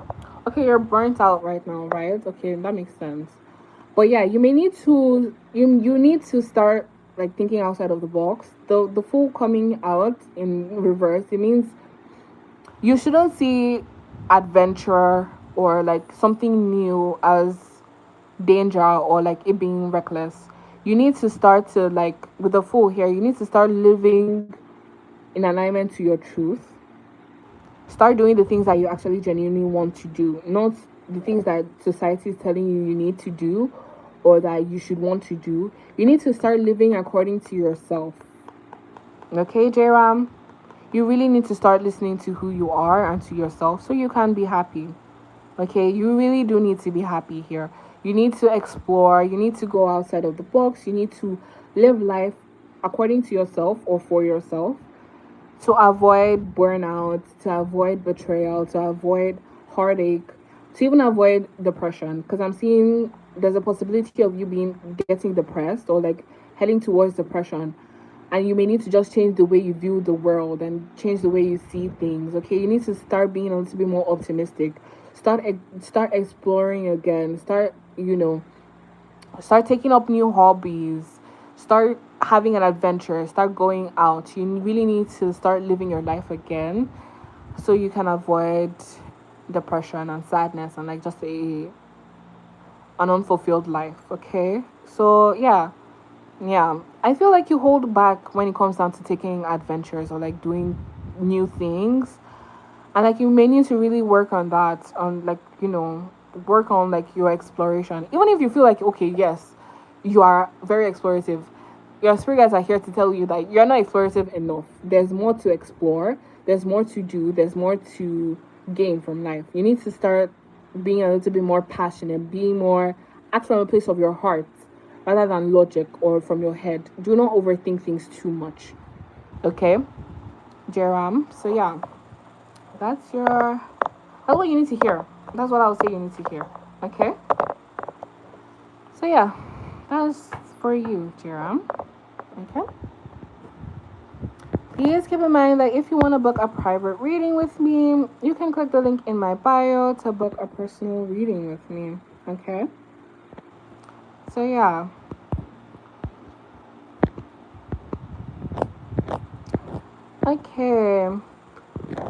Okay, you're burnt out right now, right? Okay, that makes sense. But yeah, you may need to you need to start like thinking outside of the box. The full coming out in reverse, it means you shouldn't see adventure or like something new as danger or like it being reckless. You need to start to like with the full here, you need to start living in alignment to your truth. Start doing the things that you actually genuinely want to do, not the things that society is telling you you need to do or that you should want to do. You need to start living according to yourself. Okay, J-Ram? You really need to start listening to who you are and to yourself so you can be happy. Okay, you really do need to be happy here. You need to explore, you need to go outside of the box, you need to live life according to yourself or for yourself to avoid burnout, to avoid betrayal, to avoid heartache, to even avoid depression. Because I'm seeing there's a possibility of you being getting depressed or like heading towards depression. And you may need to just change the way you view the world and change the way you see things. Okay, you need to start being a little bit more optimistic. Start exploring again. Start taking up new hobbies, start having an adventure, start going out. You really need to start living your life again so you can avoid depression and sadness and like just an unfulfilled life. Okay, so yeah, I feel like you hold back when it comes down to taking adventures or like doing new things, and like you may need to really work on that, on like work on like your exploration. Even if you feel like okay, yes, you are very explorative, your spirit guides are here to tell you that you're not explorative enough. There's more to explore, there's more to do, there's more to gain from life. You need to start being a little bit more passionate, being more act from a place of your heart rather than logic or from your head. Do not overthink things too much. Okay, Jerem. So yeah, that's what you need to hear. That's what I would say you need to hear. Okay? So yeah, that's for you, Jerem. Okay? Please keep in mind that if you want to book a private reading with me, you can click the link in my bio to book a personal reading with me. Okay? So yeah. Okay.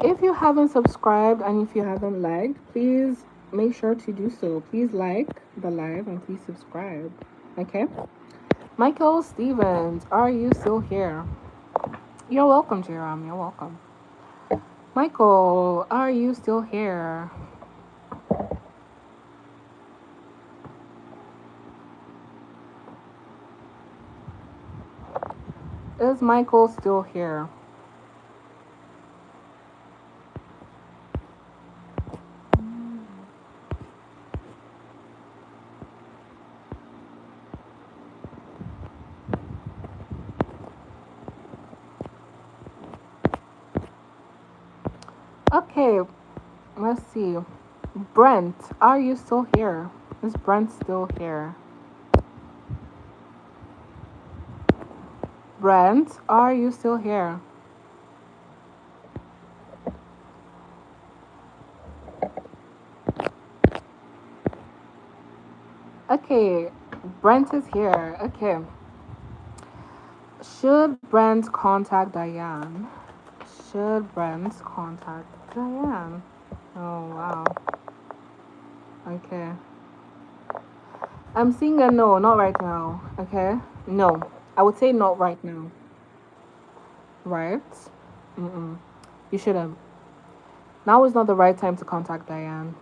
If you haven't subscribed and if you haven't liked, please make sure to do so. Please like the live and please subscribe. Okay? Michael Stevens, are you still here? You're welcome, Jerome. You're welcome. Michael, are you still here? Is Michael still here? Okay, let's see. Brent, are you still here? Is Brent still here? Brent, are you still here? Okay, Brent is here. Okay. Should Brent contact Diane? Should Brent contact Diane? Oh, wow. Okay. I'm seeing a no, not right now. Okay? No. I would say not right now. Right? Mm-mm. You shouldn't. Now is not the right time to contact Diane.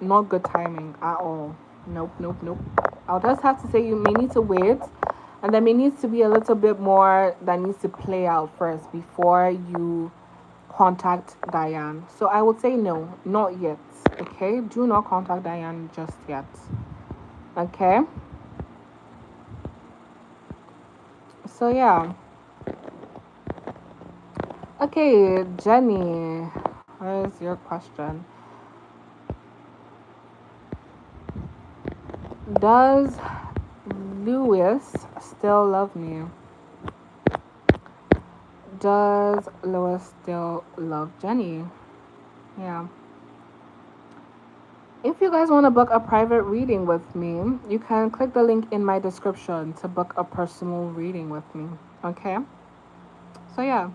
Not good timing at all. Nope, nope, nope. I'll just have to say you may need to wait, and there may need to be a little bit more that needs to play out first before you contact Diane. So I would say no, not yet. Okay? Do not contact Diane just yet. Okay? So yeah. Okay, Jenny, what is your question? Does Lewis still love me? Does Lewis still love Jenny? Yeah. If you guys want to book a private reading with me, you can click the link in my description to book a personal reading with me. Okay? So, yeah.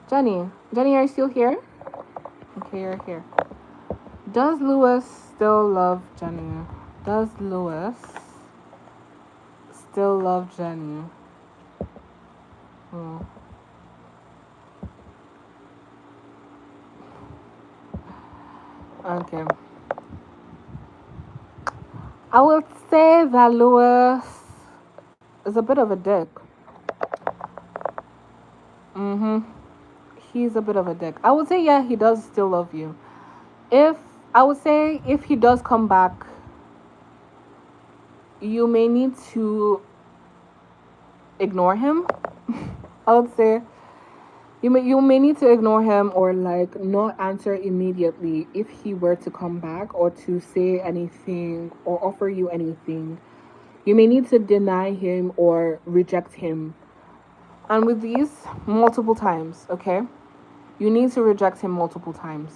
Jenny. Jenny, are you still here? Okay, you're here. Does Lewis still love Jenny? Does Lewis still love Jenny? Hmm. Okay. I would say that Lewis is a bit of a dick. Mm-hmm. He's a bit of a dick. I would say, yeah, he does still love you. If I would say if he does come back, you may need to ignore him. I would say you may need to ignore him or like not answer immediately if he were to come back or to say anything or offer you anything. You may need to deny him or reject him. And with these, multiple times, okay? You need to reject him multiple times.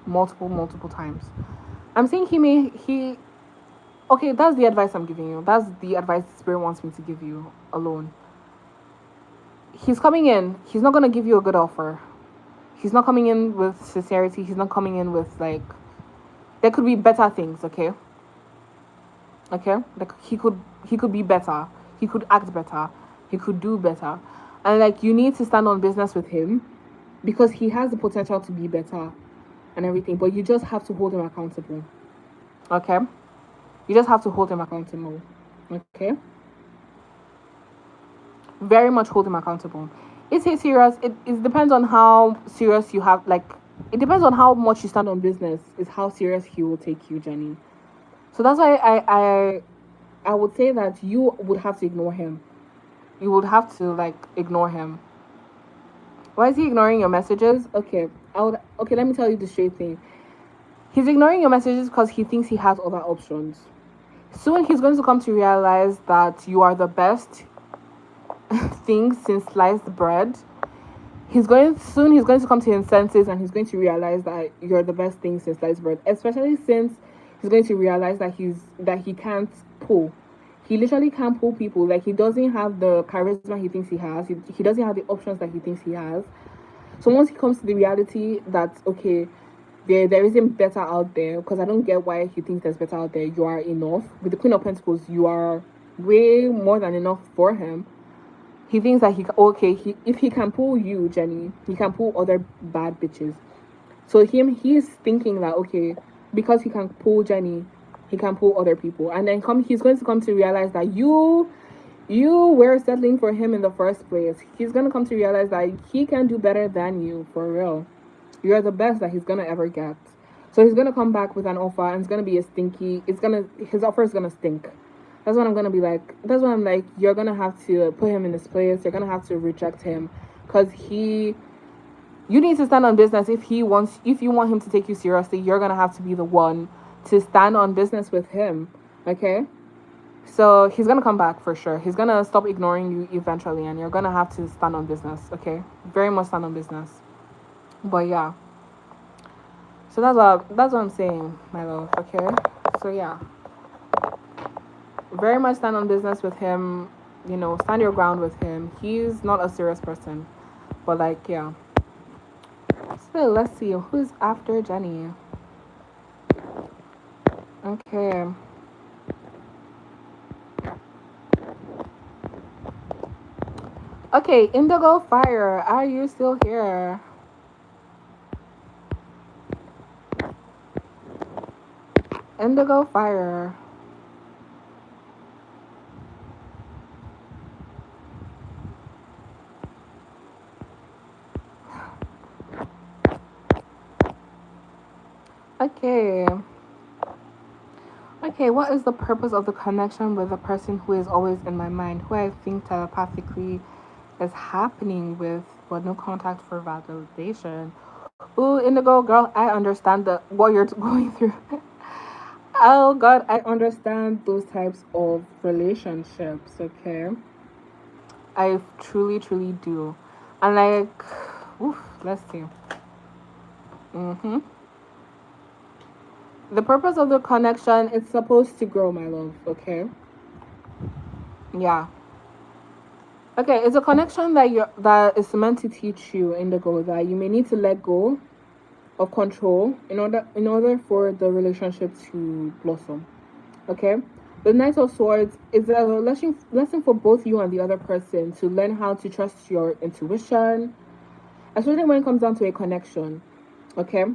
Multiple times. I'm saying he okay, that's the advice I'm giving you. That's the advice the spirit wants me to give you alone. He's coming in. He's not gonna give you a good offer. He's not coming in with sincerity. He's not coming in with like there could be better things, okay? Okay? Like he could be better. He could act better. He could do better. And like you need to stand on business with him because he has the potential to be better and everything, but you just have to hold him accountable. Okay? You just have to hold him accountable. Okay? Very much hold him accountable. Is he serious? It depends on how serious you have like it depends on how much you stand on business, is how serious he will take you, Jenny. So that's why I would say that you would have to ignore him. You would have to like ignore him. Why is he ignoring your messages? Okay, let me tell you the straight thing. He's ignoring your messages because he thinks he has other options. Soon he's going to come to realize that you are the best thing since sliced bread. He's going to come to his senses and he's going to realize that you're the best thing since sliced bread. Especially since he's going to realize that he can't pull. He literally can't pull people. Like he doesn't have the charisma he thinks he has. He doesn't have the options that he thinks he has. So once he comes to the reality that okay, there isn't better out there, because I don't get why he thinks there's better out there. You are enough. With the Queen of Pentacles, you are way more than enough for him. He thinks that if he can pull you, Jenny, he can pull other bad bitches. So he's thinking that okay, because he can pull Jenny, he can pull other people, and then he's going to come to realize that you were settling for him in the first place. He's gonna come to realize that he can do better than you for real. You're the best that he's gonna ever get. So he's gonna come back with an offer, and it's gonna be a stinky. His offer is gonna stink. That's what I'm gonna be like. That's what I'm like. You're gonna have to put him in his place. You're gonna have to reject him, because you need to stand on business. If you want him to take you seriously, you're gonna have to be the one to stand on business with him. Okay. So he's gonna come back for sure. He's gonna stop ignoring you eventually, and you're gonna have to stand on business. Okay. Very much stand on business. But yeah. So that's what I'm saying, my love. Okay. So yeah. Very much stand on business with him. Stand your ground with him. He's not a serious person. But like, yeah. So let's see who's after Jenny. Okay. Okay, Indigo Fire, are you still here? Indigo Fire. Okay. Okay, what is the purpose of the connection with the person who is always in my mind, who I think telepathically is happening with, but no contact for validation? Ooh, Indigo girl, I understand what you're going through. Oh God, I understand those types of relationships. Okay, I truly, truly do, and like, oof, let's see. The purpose of the connection, it's supposed to grow, my love, okay? Yeah. Okay, it's a connection that is meant to teach you, Indigo, that you may need to let go of control in order for the relationship to blossom. Okay? The Knight of Swords is a lesson for both you and the other person to learn how to trust your intuition, especially when it comes down to a connection. Okay?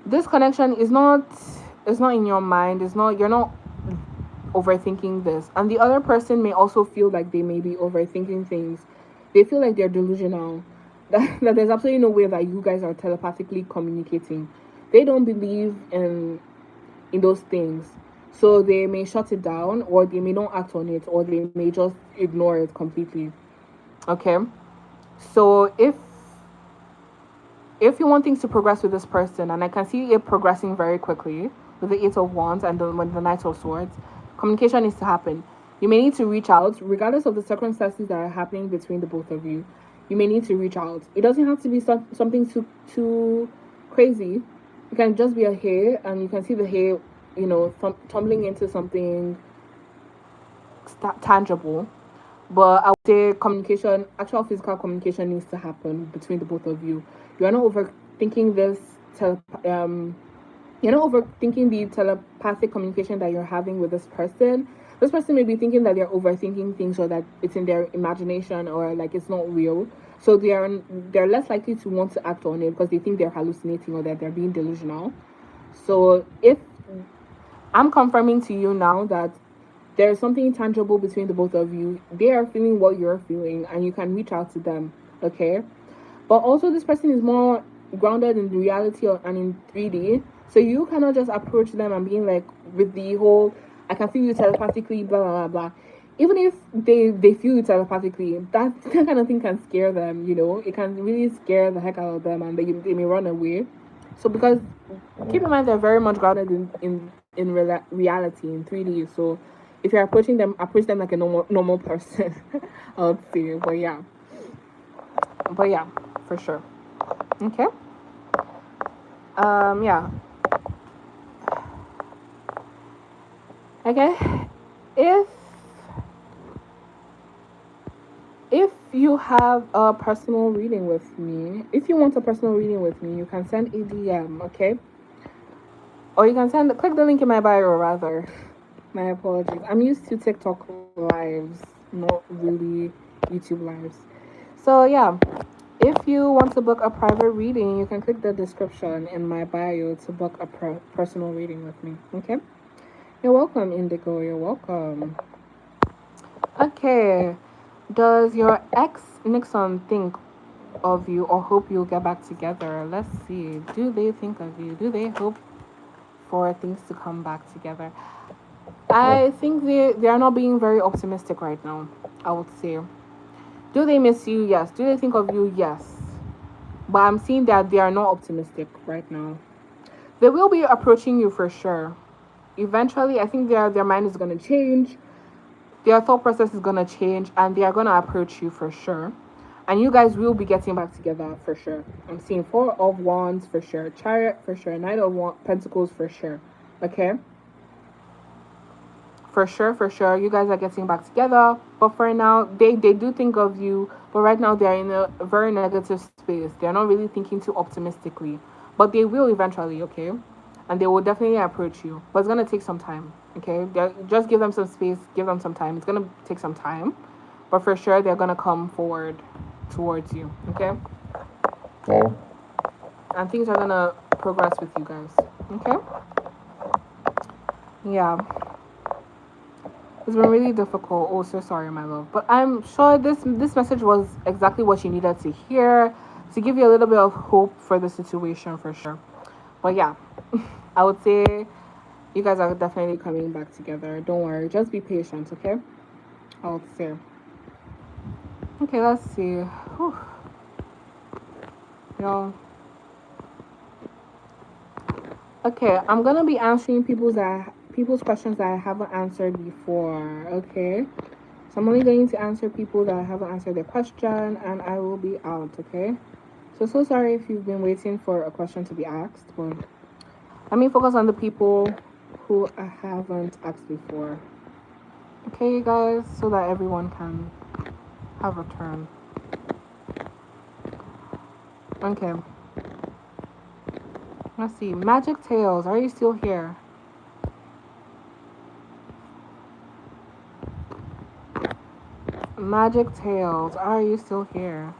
This connection is not, it's not in your mind, it's not, you're not overthinking this, and the other person may also feel like they may be overthinking things. They feel like they're delusional, that there's absolutely no way that you guys are telepathically communicating. They don't believe in those things, so they may shut it down, or they may not act on it, or they may just ignore it completely. Okay, so if you want things to progress with this person, and I can see it progressing very quickly with the Eight of Wands and the Knight of Swords, communication needs to happen. You may need to reach out, regardless of the circumstances that are happening between the both of you. You may need to reach out. It doesn't have to be something too crazy. It can just be a hair, and you can see the hair, tumbling into something tangible. But I would say communication, actual physical communication, needs to happen between the both of you. You are not overthinking this. You're not overthinking the telepathic communication that you're having with this person. This person may be thinking that they're overthinking things, or that it's in their imagination, or like it's not real. So they're less likely to want to act on it because they think they're hallucinating, or that they're being delusional. So if I'm confirming to you now that there is something tangible between the both of you, they are feeling what you're feeling, and you can reach out to them. Okay, but also this person is more grounded in reality and in 3D, so you cannot just approach them and being like, with the whole I can feel you telepathically, blah blah blah blah. Even if they feel you telepathically, that kind of thing can scare them. It can really scare the heck out of them, and they may run away. So because keep in mind, they're very much grounded in reality, in 3D. So if you're approaching them, approach them like a normal person. I would say. But yeah, for sure. Okay. Yeah. Okay. If you have a personal reading with me, if you want a personal reading with me, you can send a DM, okay? Or you can click the link in my bio, rather. My apologies. I'm used to TikTok lives, not really YouTube lives. So yeah, if you want to book a private reading, you can click the description in my bio to book a personal reading with me. Okay? You're welcome, Indigo. You're welcome. Okay. Does your ex Nixon think of you or hope you'll get back together? Let's see. Do they think of you? Do they hope for things to come back together? I think they are not being very optimistic right now, I would say. Do they miss you? Yes. Do they think of you? Yes. But I'm seeing that they are not optimistic right now. They will be approaching you for sure. Eventually, I think their mind is going to change. Their thought process is going to change, and they are going to approach you for sure. And you guys will be getting back together for sure. I'm seeing Four of Wands for sure. Chariot for sure. Knight of Pentacles for sure. Okay? For sure, you guys are getting back together. But for now, they do think of you. But right now, they're in a very negative space. They're not really thinking too optimistically. But they will eventually, okay? And they will definitely approach you. But it's going to take some time, okay? Just give them some space. Give them some time. It's going to take some time. But for sure, they're going to come forward towards you, okay? Okay. And things are going to progress with you guys, okay? Yeah. It's been really difficult. Oh, so sorry, my love. But I'm sure this message was exactly what you needed to hear, to give you a little bit of hope for the situation for sure. But yeah, I would say you guys are definitely coming back together. Don't worry. Just be patient, okay? I would say. Okay, let's see. Whew. Y'all. Okay, I'm gonna be answering people's questions that I haven't answered before. Okay, so I'm only going to answer people that I haven't answered their question, and I will be out. Okay, so sorry if you've been waiting for a question to be asked, but Let me focus on the people who I haven't asked before. Okay, you guys, so that everyone can have a turn. Okay. Let's see. Magic Tales, are you still here? Magic Tales, are you still here?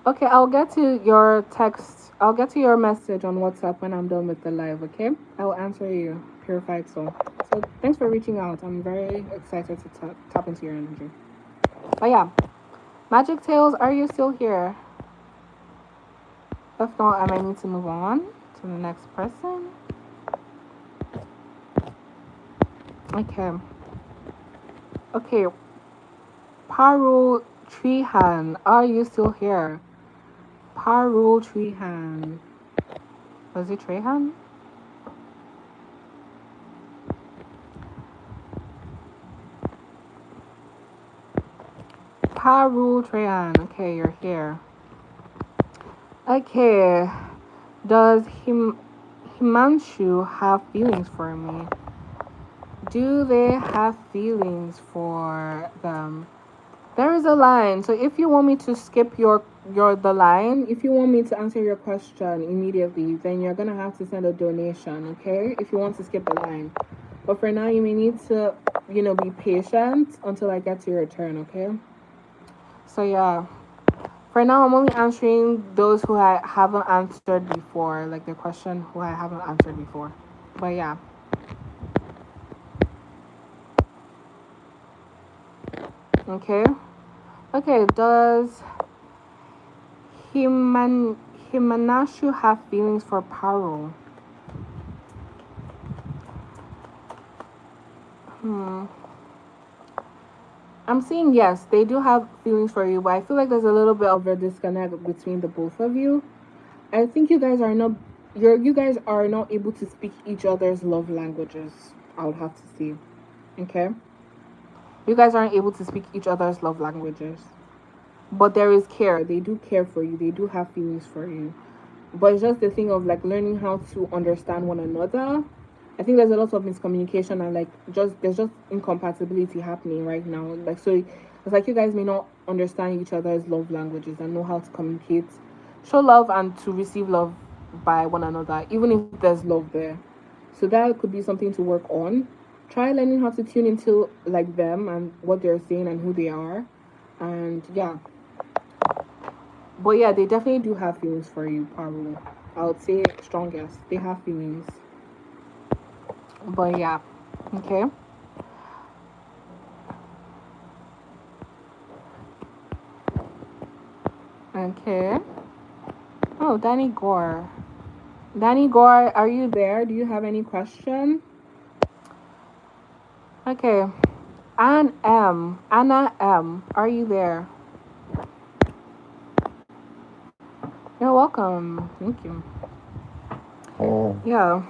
Okay, I'll get to your text. I'll get to your message on WhatsApp when I'm done with the live, okay? I'll answer you. Purified Soul. So thanks for reaching out. I'm very excited to tap into your energy. But yeah, Magic Tales, are you still here? If not, I might need to move on to the next person. Okay. Okay. Parul Treehan, are you still here? Parul Treehan. Was it Treehan? Parul Treehan. Okay, you're here. Okay. Does Himanshu have feelings for me? Do they have feelings for them? There is a line. So if you want me to skip the line, if you want me to answer your question immediately, then you're gonna have to send a donation, okay? If you want to skip the line. But for now, you may need to, be patient until I get to your turn, okay? So yeah. For now, I'm only answering those who I haven't answered before, like the question who I haven't answered before. But yeah. Okay. Okay, does Himanashu have feelings for Parul? I'm seeing yes, they do have feelings for you, but I feel like there's a little bit of a disconnect between the both of you. I think you guys are not able to speak each other's love languages. I would have to say. Okay? You guys aren't able to speak each other's love languages. But there is care. They do care for you. They do have feelings for you. But it's just the thing of like learning how to understand one another. I think there's a lot of miscommunication and like there's just incompatibility happening right now. Like so it's like you guys may not understand each other's love languages and know how to communicate, show love and to receive love by one another, even if there's love there. So that could be something to work on. Try learning how to tune into like them and what they're saying and who they are. And yeah. But yeah, they definitely do have feelings for you, Pablo. I would say strongest. They have feelings. But yeah. Okay. Okay. Oh, Danny Gore. Danny Gore, are you there? Do you have any question? Okay. Anna M, are you there? You're welcome. Thank you. Yeah.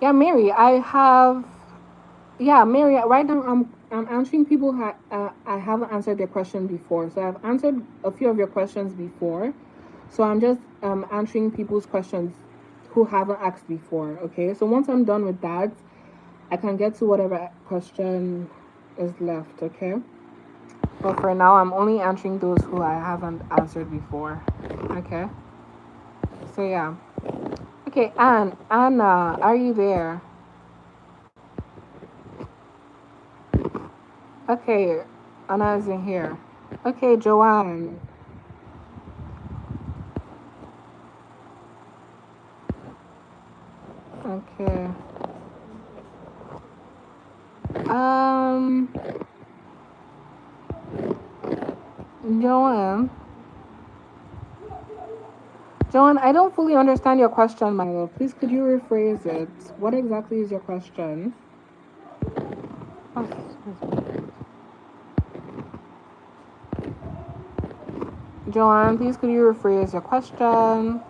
Yeah, Mary, Mary, right now I'm answering people I haven't answered their question before. So I've answered a few of your questions before. So I'm just answering people's questions who haven't asked before, okay? So once I'm done with that, I can get to whatever question is left, okay? But for now, I'm only answering those who I haven't answered before, okay? So yeah. Okay, Anna, are you there? Okay, Anna isn't here. Okay, Joanne. Okay. Joanne, I don't fully understand your question, my love. Please, could you rephrase it? What exactly is your question? Oh, Joanne, please, could you rephrase your question?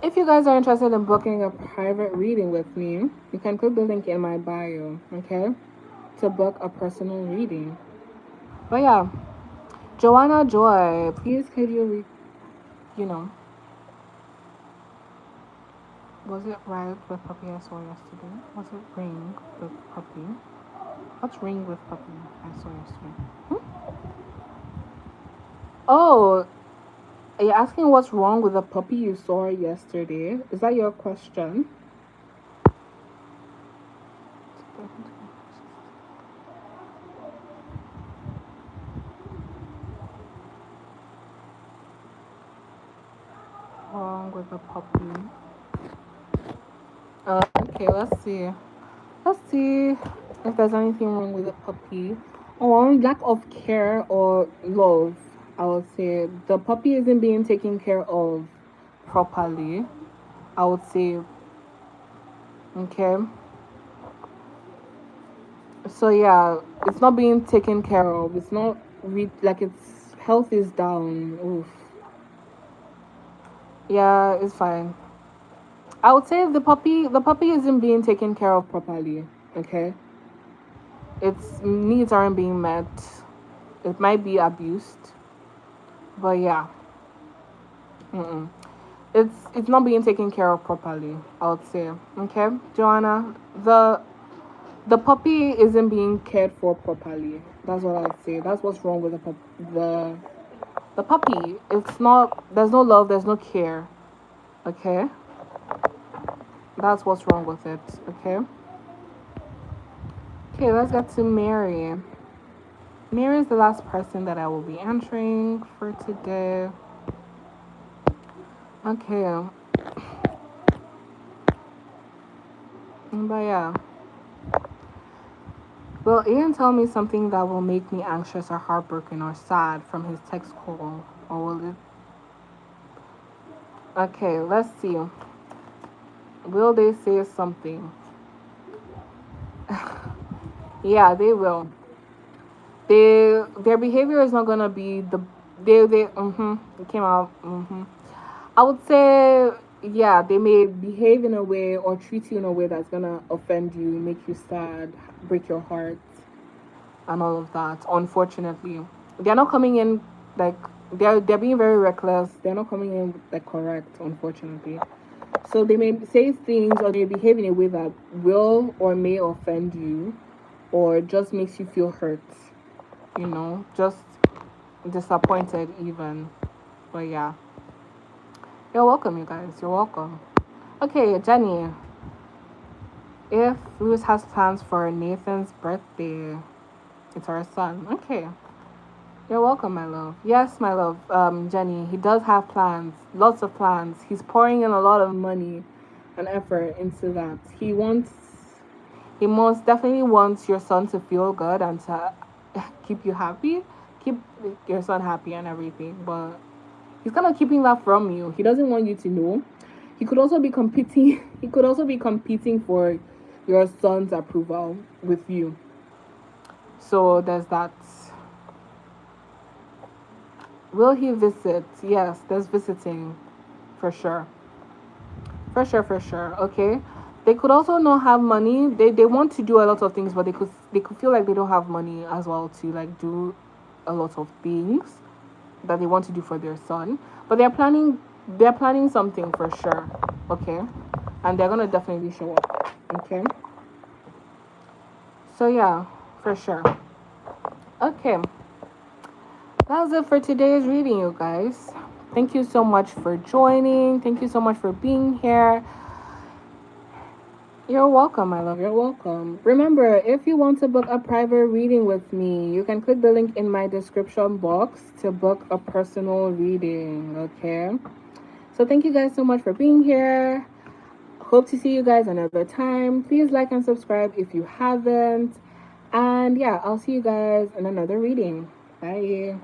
If you guys are interested in booking a private reading with me, you can click the link in my bio, okay? To book a personal reading. But yeah, Joanna Joy, please could you, Was it right with puppy I saw yesterday? Was it ring with puppy? What's ring with puppy I saw yesterday? Oh, are you asking what's wrong with the puppy you saw yesterday? Is that your question? Wrong with the puppy. Okay, let's see. Let's see if there's anything wrong with the puppy. Or lack of care or love. I would say the puppy isn't being taken care of properly. I would say, okay. So yeah, it's not being taken care of. It's not like its health is down. Oof. Yeah, it's fine. I would say the puppy isn't being taken care of properly. Okay, its needs aren't being met. It might be abused, but yeah, mm-mm. It's not being taken care of properly. I would say. Okay, Joanna, the puppy isn't being cared for properly. That's what I'd say. That's what's wrong with the puppy. It's not. There's no love. There's no care. Okay, that's what's wrong with it. Okay. Okay, let's get to Mary. Mary is the last person that I will be answering for today. Okay. But yeah. Will Ian tell me something that will make me anxious or heartbroken or sad from his text call? Or will it? Okay, let's see. Will they say something? Yeah, they will. Their behavior is not gonna be they it came out I would say, yeah, they may behave in a way or treat you in a way that's gonna offend you, make you sad, break your heart, and all of that. Unfortunately, they're not coming in like they're being very reckless. They're not coming in like correct. Unfortunately, so they may say things or they behave in a way that will or may offend you, or just makes you feel hurt. Just disappointed even. But yeah, you're welcome, you guys. You're welcome. Okay, Jenny. If Lewis has plans for Nathan's birthday, it's our son. Okay. You're welcome, my love. Yes, my love, Jenny. He does have plans, lots of plans. He's pouring in a lot of money and effort into that. He most definitely wants your son to feel good and to keep you happy, keep your son happy and everything. But he's kind of keeping that from you. He doesn't want you to know. He could also be competing. He could also be competing for your son's approval with you. So there's that. Will he visit? Yes, there's visiting for sure. For sure, for sure. Okay. They could also not have money. They want to do a lot of things, but they could feel like they don't have money as well to like do a lot of things that they want to do for their son. But they're planning something for sure. Okay. And they're gonna definitely show up. Okay. So yeah, for sure. Okay. That was it for today's reading, you guys. Thank you so much for joining. Thank you so much for being here. You're welcome, my love. You're welcome. Remember, if you want to book a private reading with me, you can click the link in my description box to book a personal reading, okay? So thank you guys so much for being here. Hope to see you guys another time. Please like and subscribe if you haven't. And yeah, I'll see you guys in another reading. Bye.